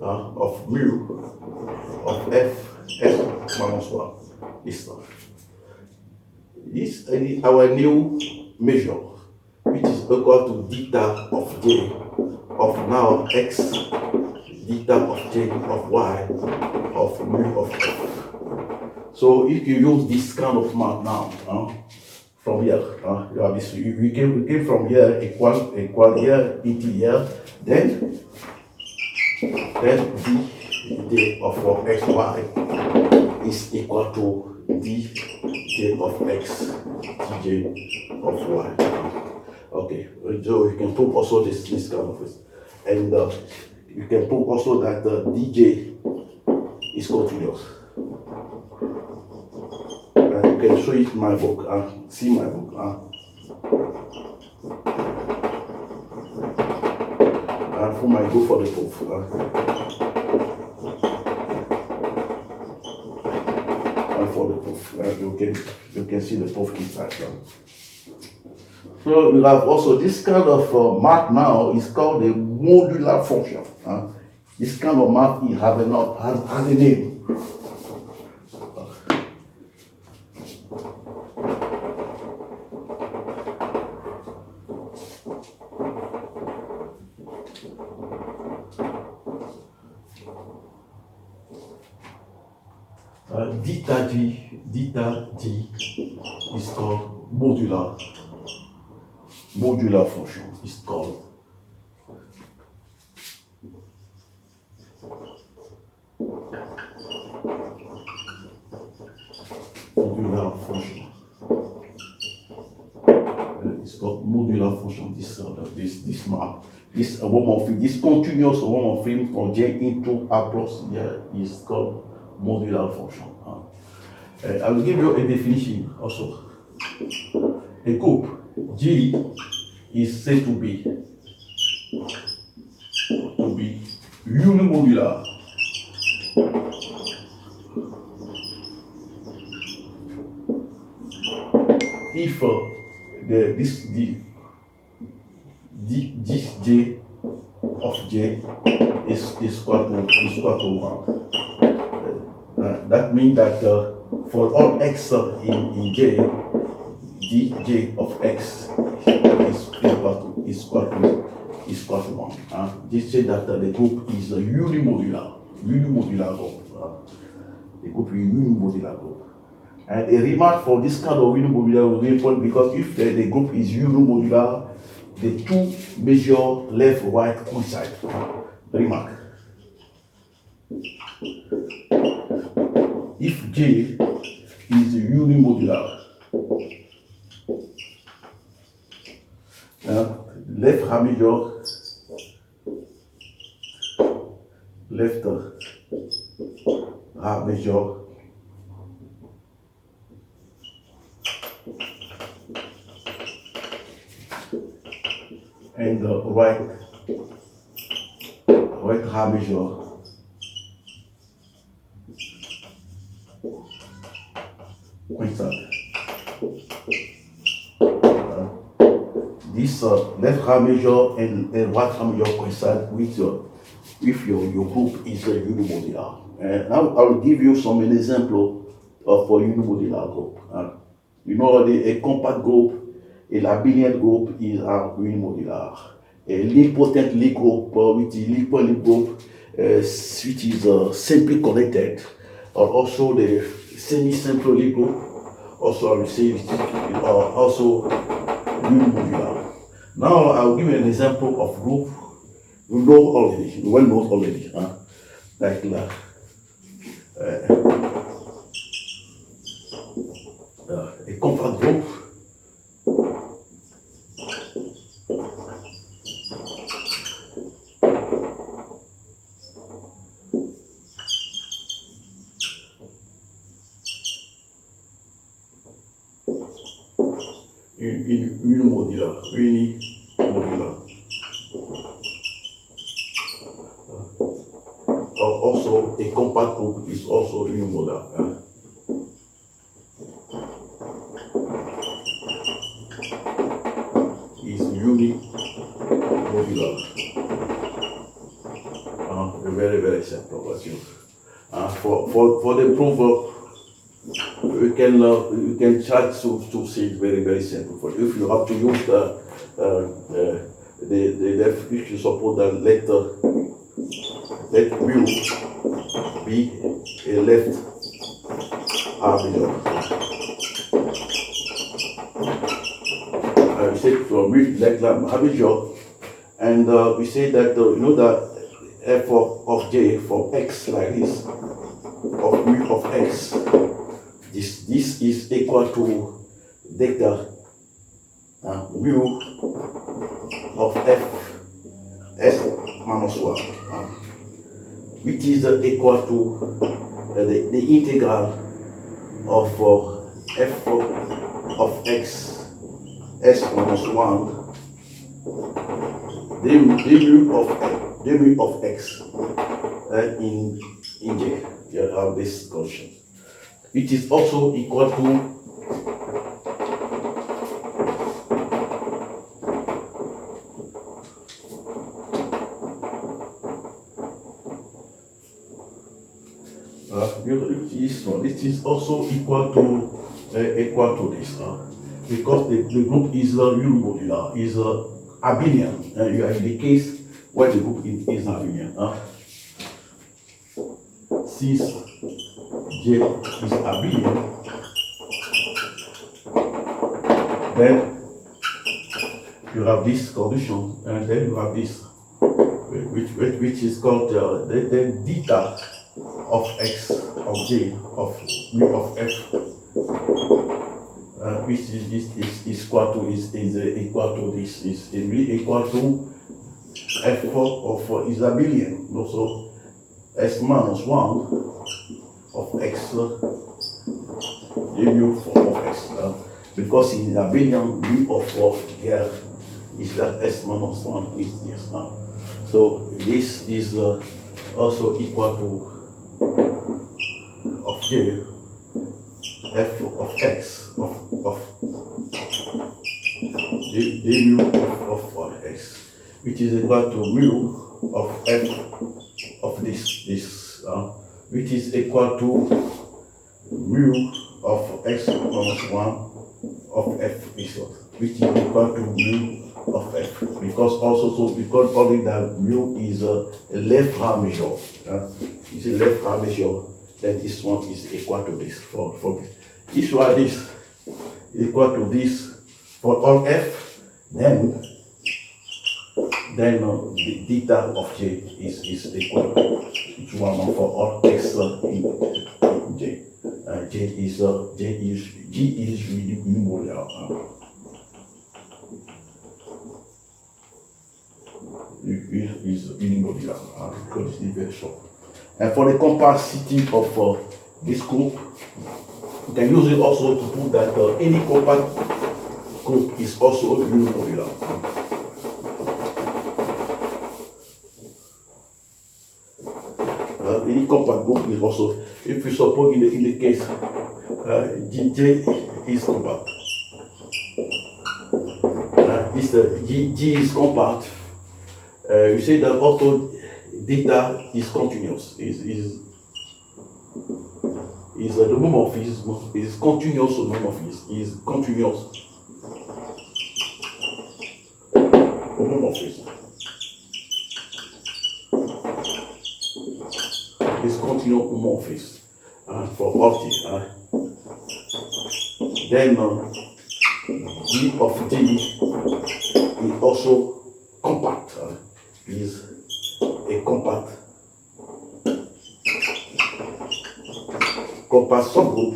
of mu of f s minus 1. This stuff. This is our new measure, which is equal to deta of j of now x deta of j of y of mu of f. So if you use this kind of math now, from here, you have this. We came from here equal here into here, then d of xy is equal to dj of x dj of y. Okay, so you can prove also this kind of this, and you can prove also that dj is continuous. You can show it in my book. See my book. For my go for the proof. For the proof, you can see the proof inside. So we have also this kind of math now is called a modular function. This kind of math has a name. Deta d is called modular function. Is called modular function. It's called modular function. This map, this homomorphism, this continuous homomorphism from J into R plus here is called modular function. I will give you a definition also. A group G is said to be unimodular if this J of J is equal to 1. That means that for all x in J, dj of x equal to 1. This says that the group is a unimodular group. The group is a unimodular group. And a remark for this kind of unimodular will be important because if the group is unimodular, the two major left right coincide. Remark. If J is unimodular, left A major, left A major, and right A major coincide. This left A major and right A major coincide with your group is a unimodular. Now I will give you some example of a unimodular group. A compact group, a abelian group is a unimodular. A nilpotent Lie group, which is nilpotent group, which is simply connected, or also the semi-simple Lie group, also I will say also unimodular. Now I'll give you an example of group you know already, well known already, like a compact group. Unimodular. Also, a compact group is also unimodular. Is unimodular. Very, very simple. For the proverb, you can try to see it very, very simple. If you have to use the definition, suppose that let mu be a left A major. We say from mu left A major, and we say that that f of j for x like this, of mu of x. This is equal to delta mu of f s minus 1, which is equal to the integral of f of x s minus 1 d mu of x in j. You have this constant. It is also equal to it is also equal to this because the group is unimodular, is abelian. You are in the case where the group is abelian. Since J is abelian, then you have this condition, and then you have this, which is called the theta of x of j of mu of f, which is equal to this is really equal to f of is abelian, also s minus 1 of x mu of x, because in abelian mu of here is that s minus 1 is this. So this is also equal to of j f of x of d mu of x, which is equal to mu of f of this which is equal to mu of x minus 1 of f is what which is equal to mu of f. Because also, so because only that mu is a left hand measure. It's a left hand measure, then this one is equal to this for this. If you are this equal to this for all f, then the theta of j is equal to one for all x in j. G is unimodular. Is unimodular because it's very short. And for the compacity of this group, you can use it also to prove that any compact group is also unimodular. Any compact group is also, if you suppose in the case J is compact, G is compact, you say that also data is continuous, is the homomorphism is continuous homomorphism, is continuous homomorphism. Is continuous homomorphism for object. Then G of D is also compact, is a compact subgroup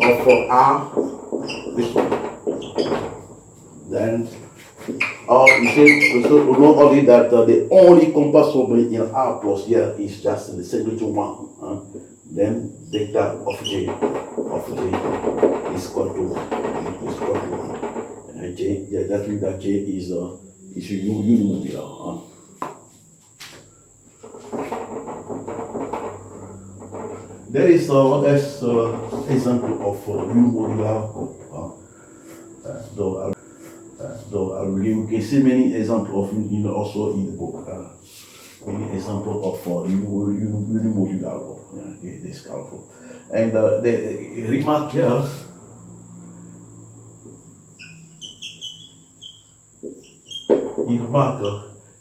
of R, this one. Then you say so not only that the only compact subgroup in R plus here is just the singularity one. Then data of J is equal to J. Yeah, that means that J is unimodular. There is another example of unimodular group. We can see many examples of also in the book. Many examples of unimodular group. This kind of group. And the remark here.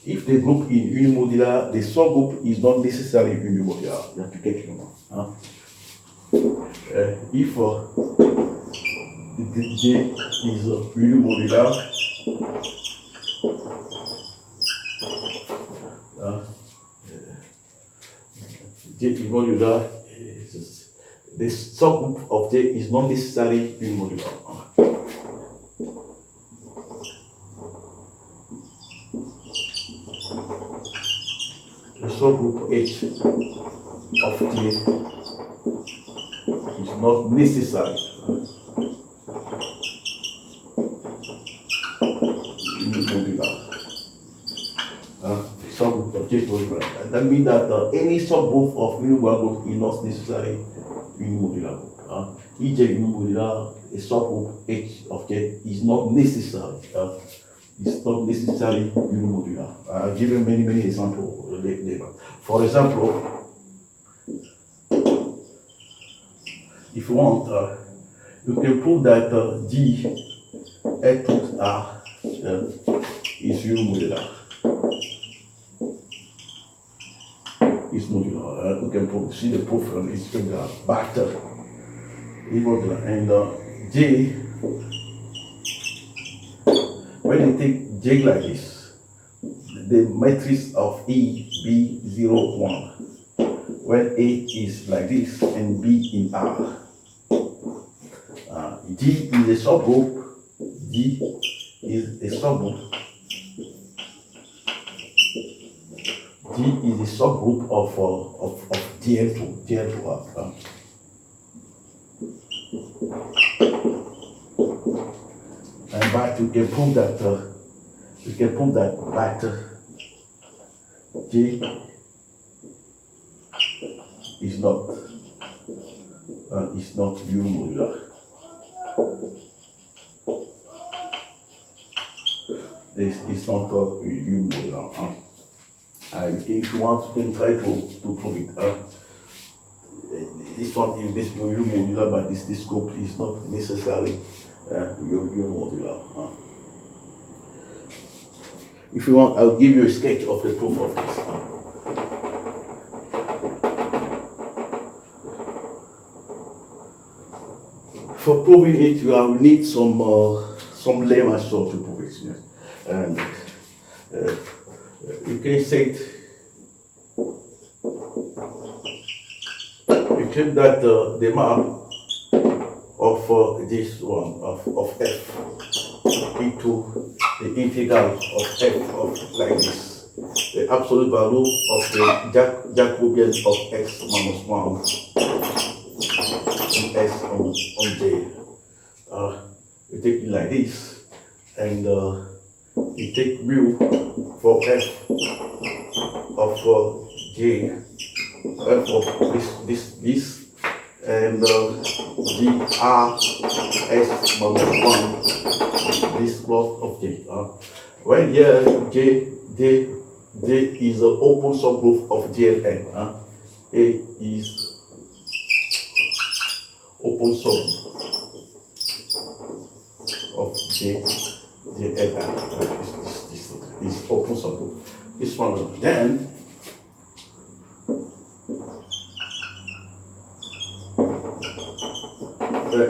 If the group is unimodular, the subgroup is not necessarily unimodular. You have to get it. If J is unimodular, J is modular, the subgroup of J is not necessarily unimodular. The subgroup H of J is not necessary unimodular. Subgroup of J modular. That means that any subgroup of unimodular group is not necessary unimodular group. EJ unimodular, a subgroup H of J is not necessary. It's not necessarily unimodular. I'll give you many examples later. For example, if you want, you can prove that G X R is unimodular. It's modular. You can prove, see the proof from its figure, but and J. When you take J like this, the matrix of E, B, 0, 1, when A is like this and B in R, G is a subgroup, G is a subgroup, G is a subgroup of DL2, and but you can prove that but J is not unimodular. This is not unimodular. If you want, you can try to prove it. this one is this U modular, but this scope is not necessarily U modular. If you want, I'll give you a sketch of the proof of this. For proving it, you will need some layman sort to prove it. Yes. And you can say it. You claim that the map of this one of f into the integral of f of like this, the absolute value of the Jacobian of x minus 1 and s on j. You take it like this, and you take mu for f of j, f of this, and gr s minus 1, this plot of j. When here j is the open subgroup of j and n. A is open subgroup of j and n. This open subgroup. This one. Then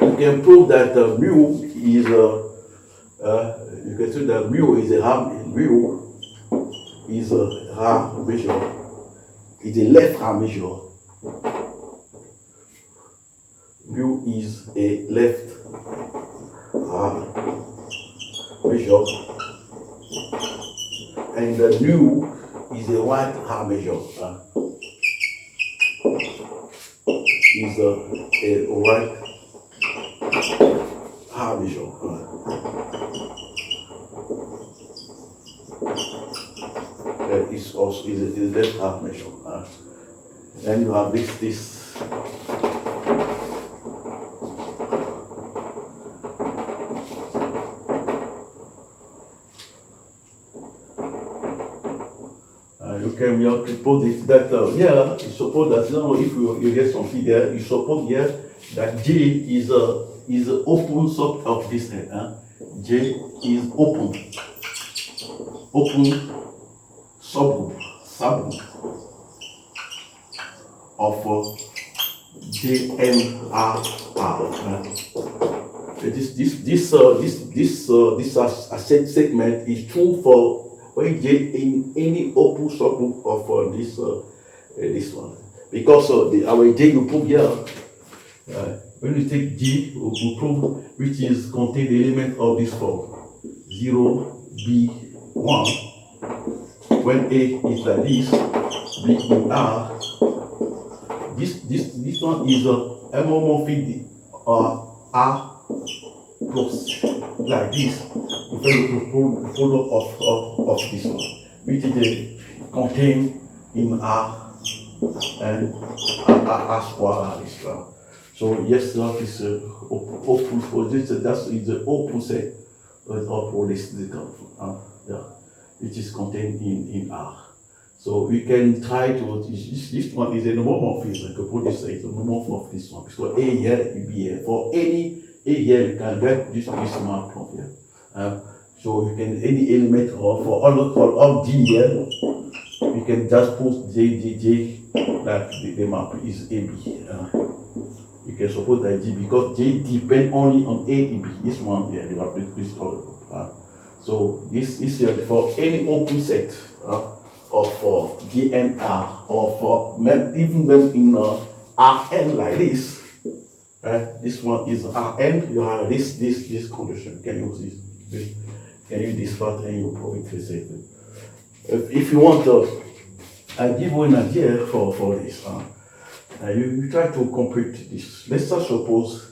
you can prove that mu is you can say that mu is a Haar measure, is a left Haar measure. Mu is a left Haar measure, and nu is a right Haar measure. Is a right Haar measure. Is also is a left Haar measure. Then you have this. You can suppose it that here you suppose that if you get some figure, you suppose here that J is a open sub of this head. J is open subgroup of JNR. This segment is true for when J in any open subgroup of this one, because our J you prove here. When you take G, we prove which is contain the element of this form 0B1. When A is like this, B in R. This one is a homomorphic R plus like this. You follow of this one, which is contained in R and R square this one. So yes, that is open for this. That is the open set of all this which is contained in R. So we can try to this one is a homomorphism. You can put this as a homomorphism of this one. So A here, B here. For any A here, you can get this map from here. So you can any element or for all G here, you can just put J that the map is AB. You can suppose that G, because J depends only on A and B. This one here, you have this all. So this is for any open set of GNR or for even them in Rn like this. This one is Rn. You have this condition. Can use this. Can use this part and you prove it yourself. If you want I give you an idea for this. You try to complete this. Let's just suppose,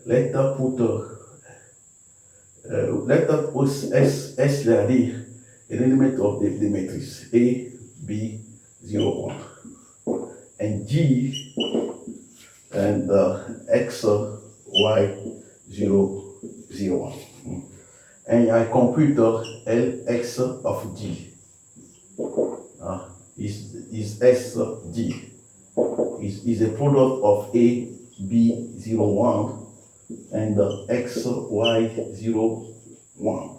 let us put S an element of the matrix A, B, 0, 1, and G and X, Y, 0, 0, 1. And I compute Lx of G. Is S G is a product of A, B, 0, 1 and X, Y, 0, 1.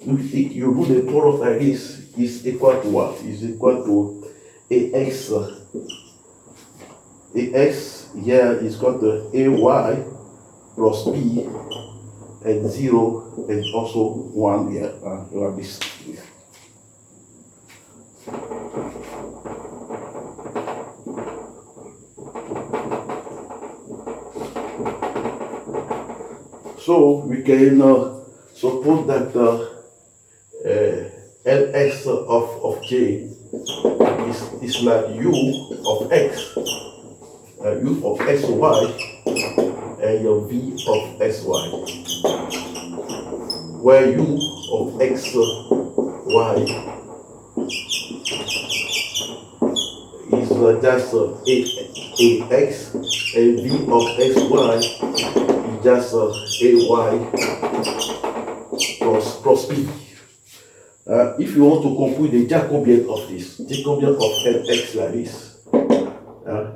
If you do the product like this, is equal to what? Is equal to AX. AX here is equal to AY plus B and 0 and also 1 here. You have this here. So we can suppose that Lx of J is like U of X, U of XY, and your V of XY, where U of XY is just AX, and V of XY is just AY plus B. If you want to compute the Jacobian of this, Jacobian of Lx like this,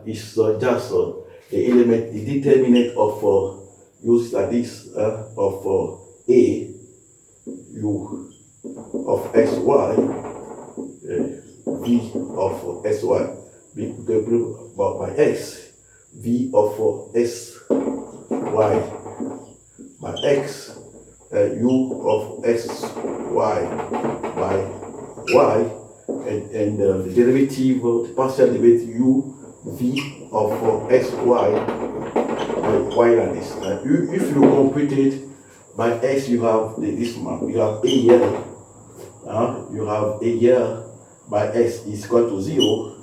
is just the element, the determinant of use like this of A U of XY, V of SY, be by X, V of SY by X, U of XY by Y, and the derivative, the partial derivative U V of XY by Y like this. If you compute it by X, you have this map. You have A here. You have A here by X is equal to 0.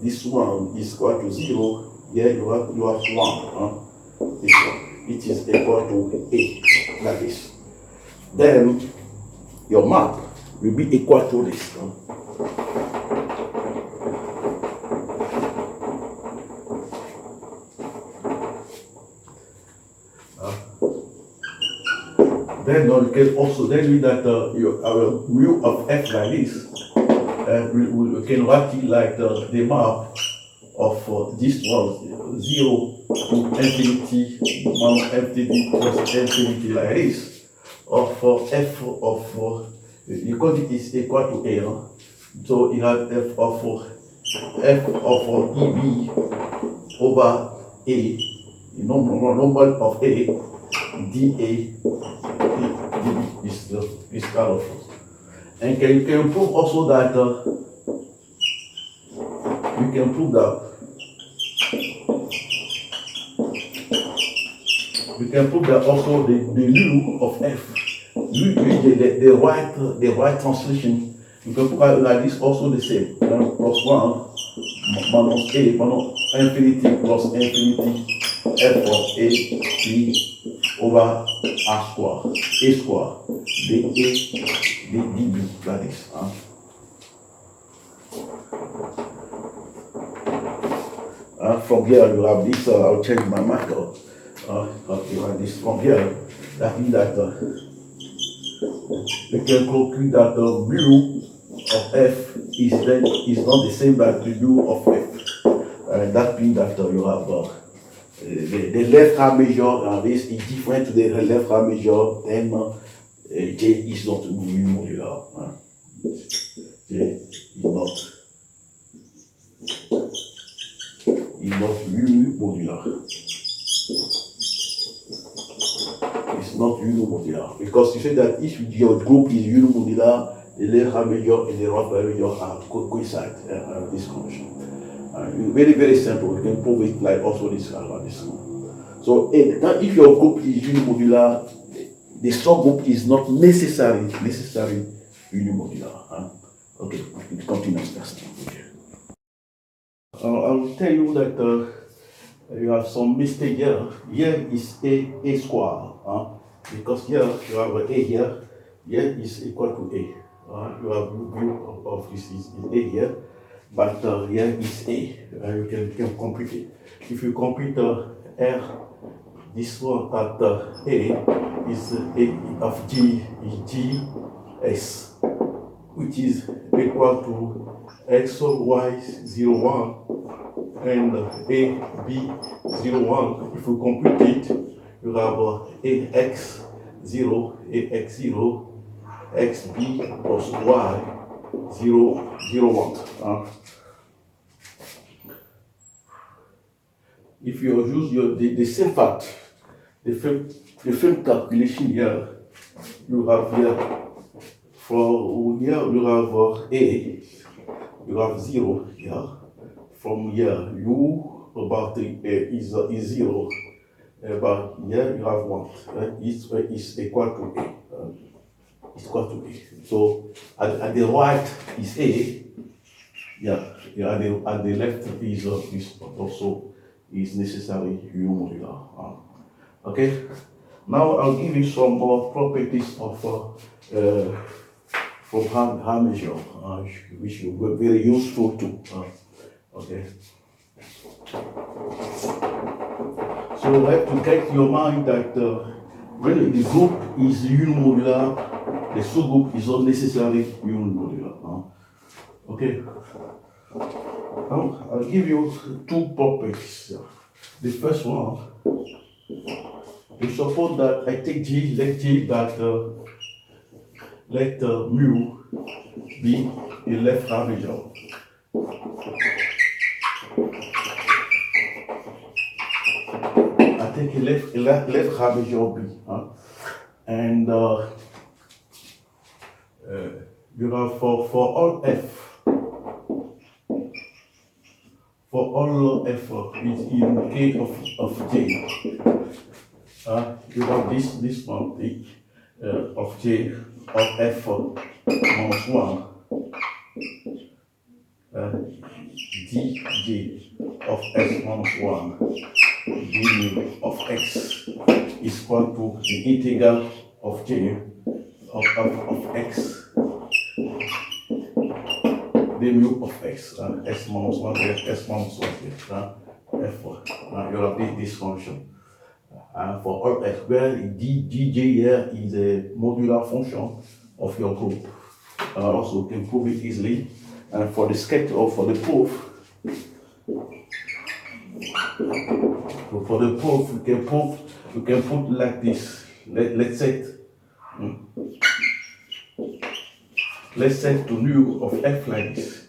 This one is equal to 0. Here you have 1. This one, it is equal to A like this. Then your map will be equal to this. Then you can also tell me that our mu of F like this, we can write it like the map of this one, 0 to infinity, minus infinity plus infinity like this, of F of, because it is equal to A, so you have F of EB over A, number of A, dA, dB is kind of, and you can prove also that you can prove that also the nu of F, the right translation, you can put like this also the same, plus 1 minus A minus infinity plus infinity F of A B over A square, dA dB like this. From here you have this, I'll change my marker. Okay, like this. From here, that means that we can conclude that the mu of F is not the same like the u of F. That means that you have the left hand measure, this is different to the left hand measure, then J is not mu modular. J is not mu modular. It's not unimodular, because you say that if your group is unimodular, the left hand measure and the right hand measure are coincide this condition. Very, very simple. You can prove it like also this one. So if your group is unimodular, the subgroup is not necessarily unimodular. Okay, it continues. Okay. I'll tell you that you have some mistake here. Here is A square, because here you have A here. Here is equal to A. You have view of this is A here, but here is A. You can compute it. If you compute R, this one at A is A of G is GS, which is equal to X Y 01 and A, B, 0, 1. If we compute it, you have AX 0, AX 0, XB plus Y 0, 0, 1. If you use the same fact, the same calculation here, you have here, for here you have A, you have 0 here. From here, U about is 0, but here you have 1. Is equal to A. It's equal to A. So at the right is A. Yeah. At the left is also is necessary U modular. Okay. Now I'll give you some more properties of from Harmesia, which will be very useful too. Okay. So you have to get your mind that when the group is unimodular, the subgroup is not necessarily unimodular. Okay. Now I'll give you two properties. The first one, you suppose that I take G, let G that let mu be a left Harmesia. I take a left Harmesia B, and you have for all F. For all F is in K of J. You have this one of J of F minus 1 dj of S minus 1 d of X is equal to the integral of J of X the mu of X, S minus 1, S minus 1 here, F1. You have this function. For all F, where dj here is a modular function of your group. Also, you can prove it easily. And for the sketch or for the proof, you can put like this. Let's set to nu of F like this,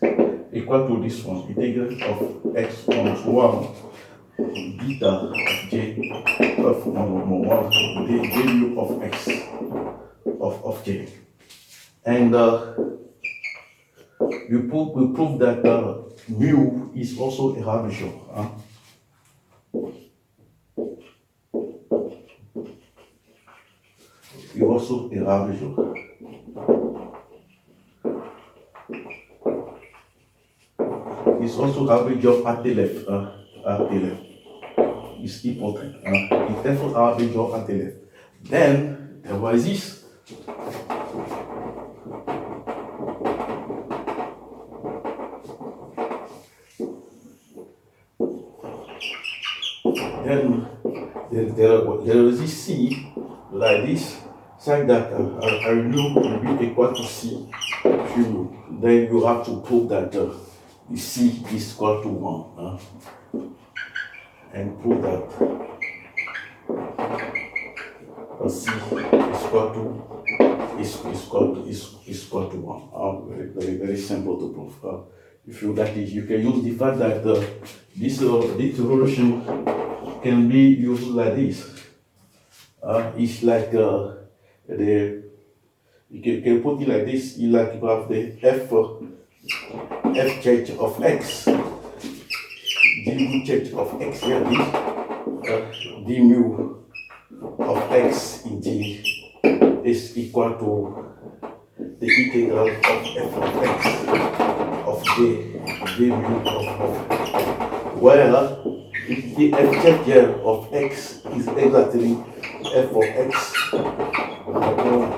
equal to this one, integral of X minus 1 beta of J of 1 the nu of X of J. And we prove that mu is also a Harmesia. It's also a Harmesia. It's also Harmesia at the left. It's important. It's therefore Harmesia at the left. Then there was this. Then there is this C like this, such that I know will be equal to C. Then you have to prove that the C is equal to 1, and prove that C is equal to 1. Very, very simple to prove. If you like it, you can use the fact that this relation can be used like this. It's like you can put it like this. You like you have the f change of x, d change of x here is d mu of x in g is equal to the integral of f of x of d mu of where the f check here of x is exactly f of x.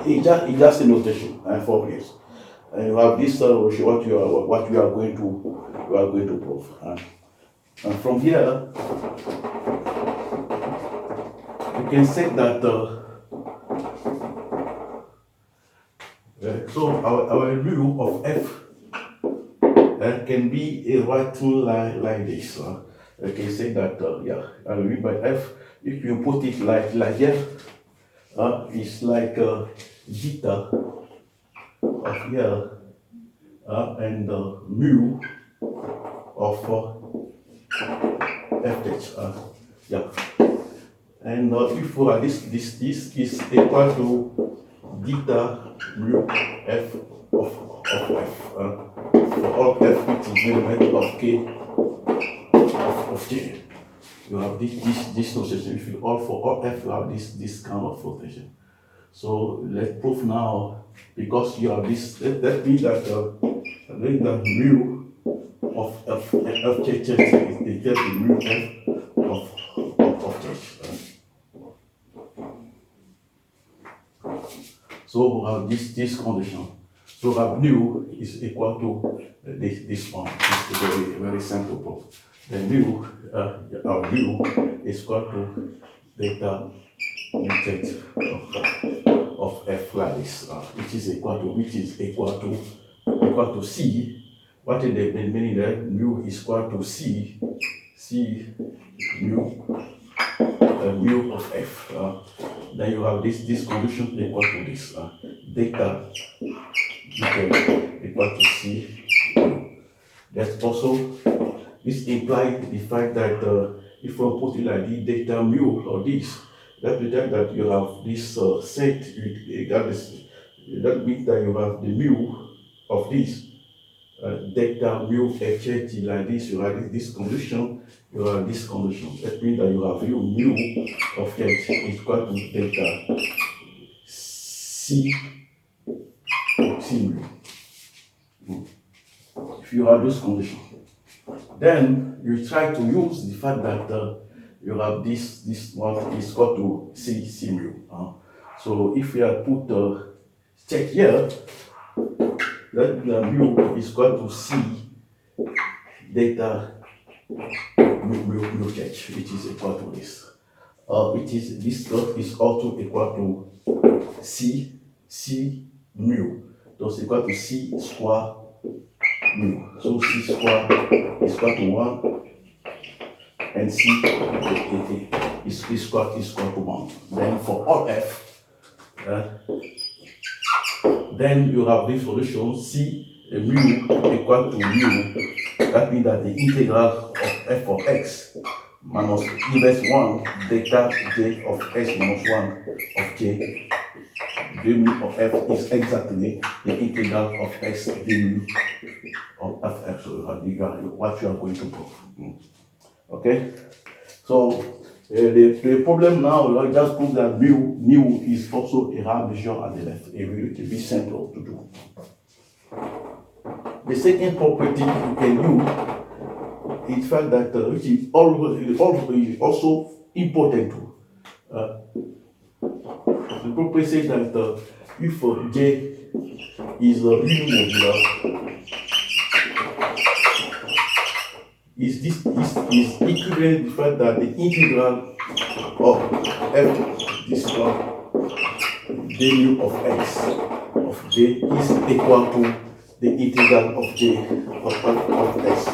It's just a notation for this. And you have this what you are going to prove. And from here you can say that so our mu of f can be a writing like this. Okay, say that, yeah, I mean by F, if you put it like here, it's like zeta of here, and mu of fh. Yeah. And if this is equal to zeta mu f of f, for all f which is element of k of j. You have this notation. If you all for all f, you have this kind of notation. So let's prove now, because you have this, that means that the mu of j is equal to mu f of j. So we have this condition. So mu is equal to this one. It's a very simple proof. The mu, our mu is equal to theta mutate of f like this, which is equal to c. What is the meaning there? Mu is equal to c mu of f. Then you have this condition equal to this, theta equal to c. That's also, this implies the fact that if we put it like this, theta mu or this, that means that you have this set, that means that you have the mu of this, theta mu ht like this, you have this condition, you have this condition. That means that you have mu of h is equal to theta c mu. If you have this condition, then you try to use the fact that you have this one is equal to c mu. So if you have put check here, that mu is equal to c theta mu h, which is equal to this. Which is this is also equal to c mu. That's equal to c square mu. So c square is equal to 1, and c is equal to 1. Then for all f, then you have this solution c mu equal to mu. That means that the integral of f of x minus inverse 1 theta j of x minus 1 of j d mu of f is exactly the integral of x d mu of f. So what you are going to prove. Okay? So the problem now, I just prove that mu is also a Raman measure at the left. It will be simple to do. The second property you can use is the fact that which is also important too. The property says that if j is modular, is equivalent to the fact that the integral of f this one d mu of x of j is equal to the integral of j of x,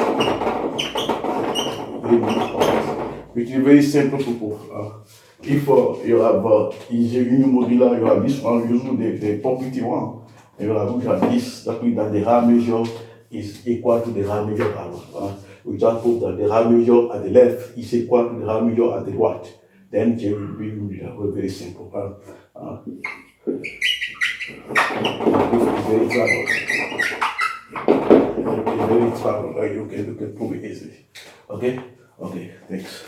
which is very simple to prove. If you have is a unimodular, you have this one using the property one, and you have this, that means that the Raman measure is equal to the Raman measure value. We just prove that the Raman measure at the left is equal to the Raman measure at the right. Then j will be unimodular. Very simple. Very travel. You can prove it easily. Okay? Okay, thanks.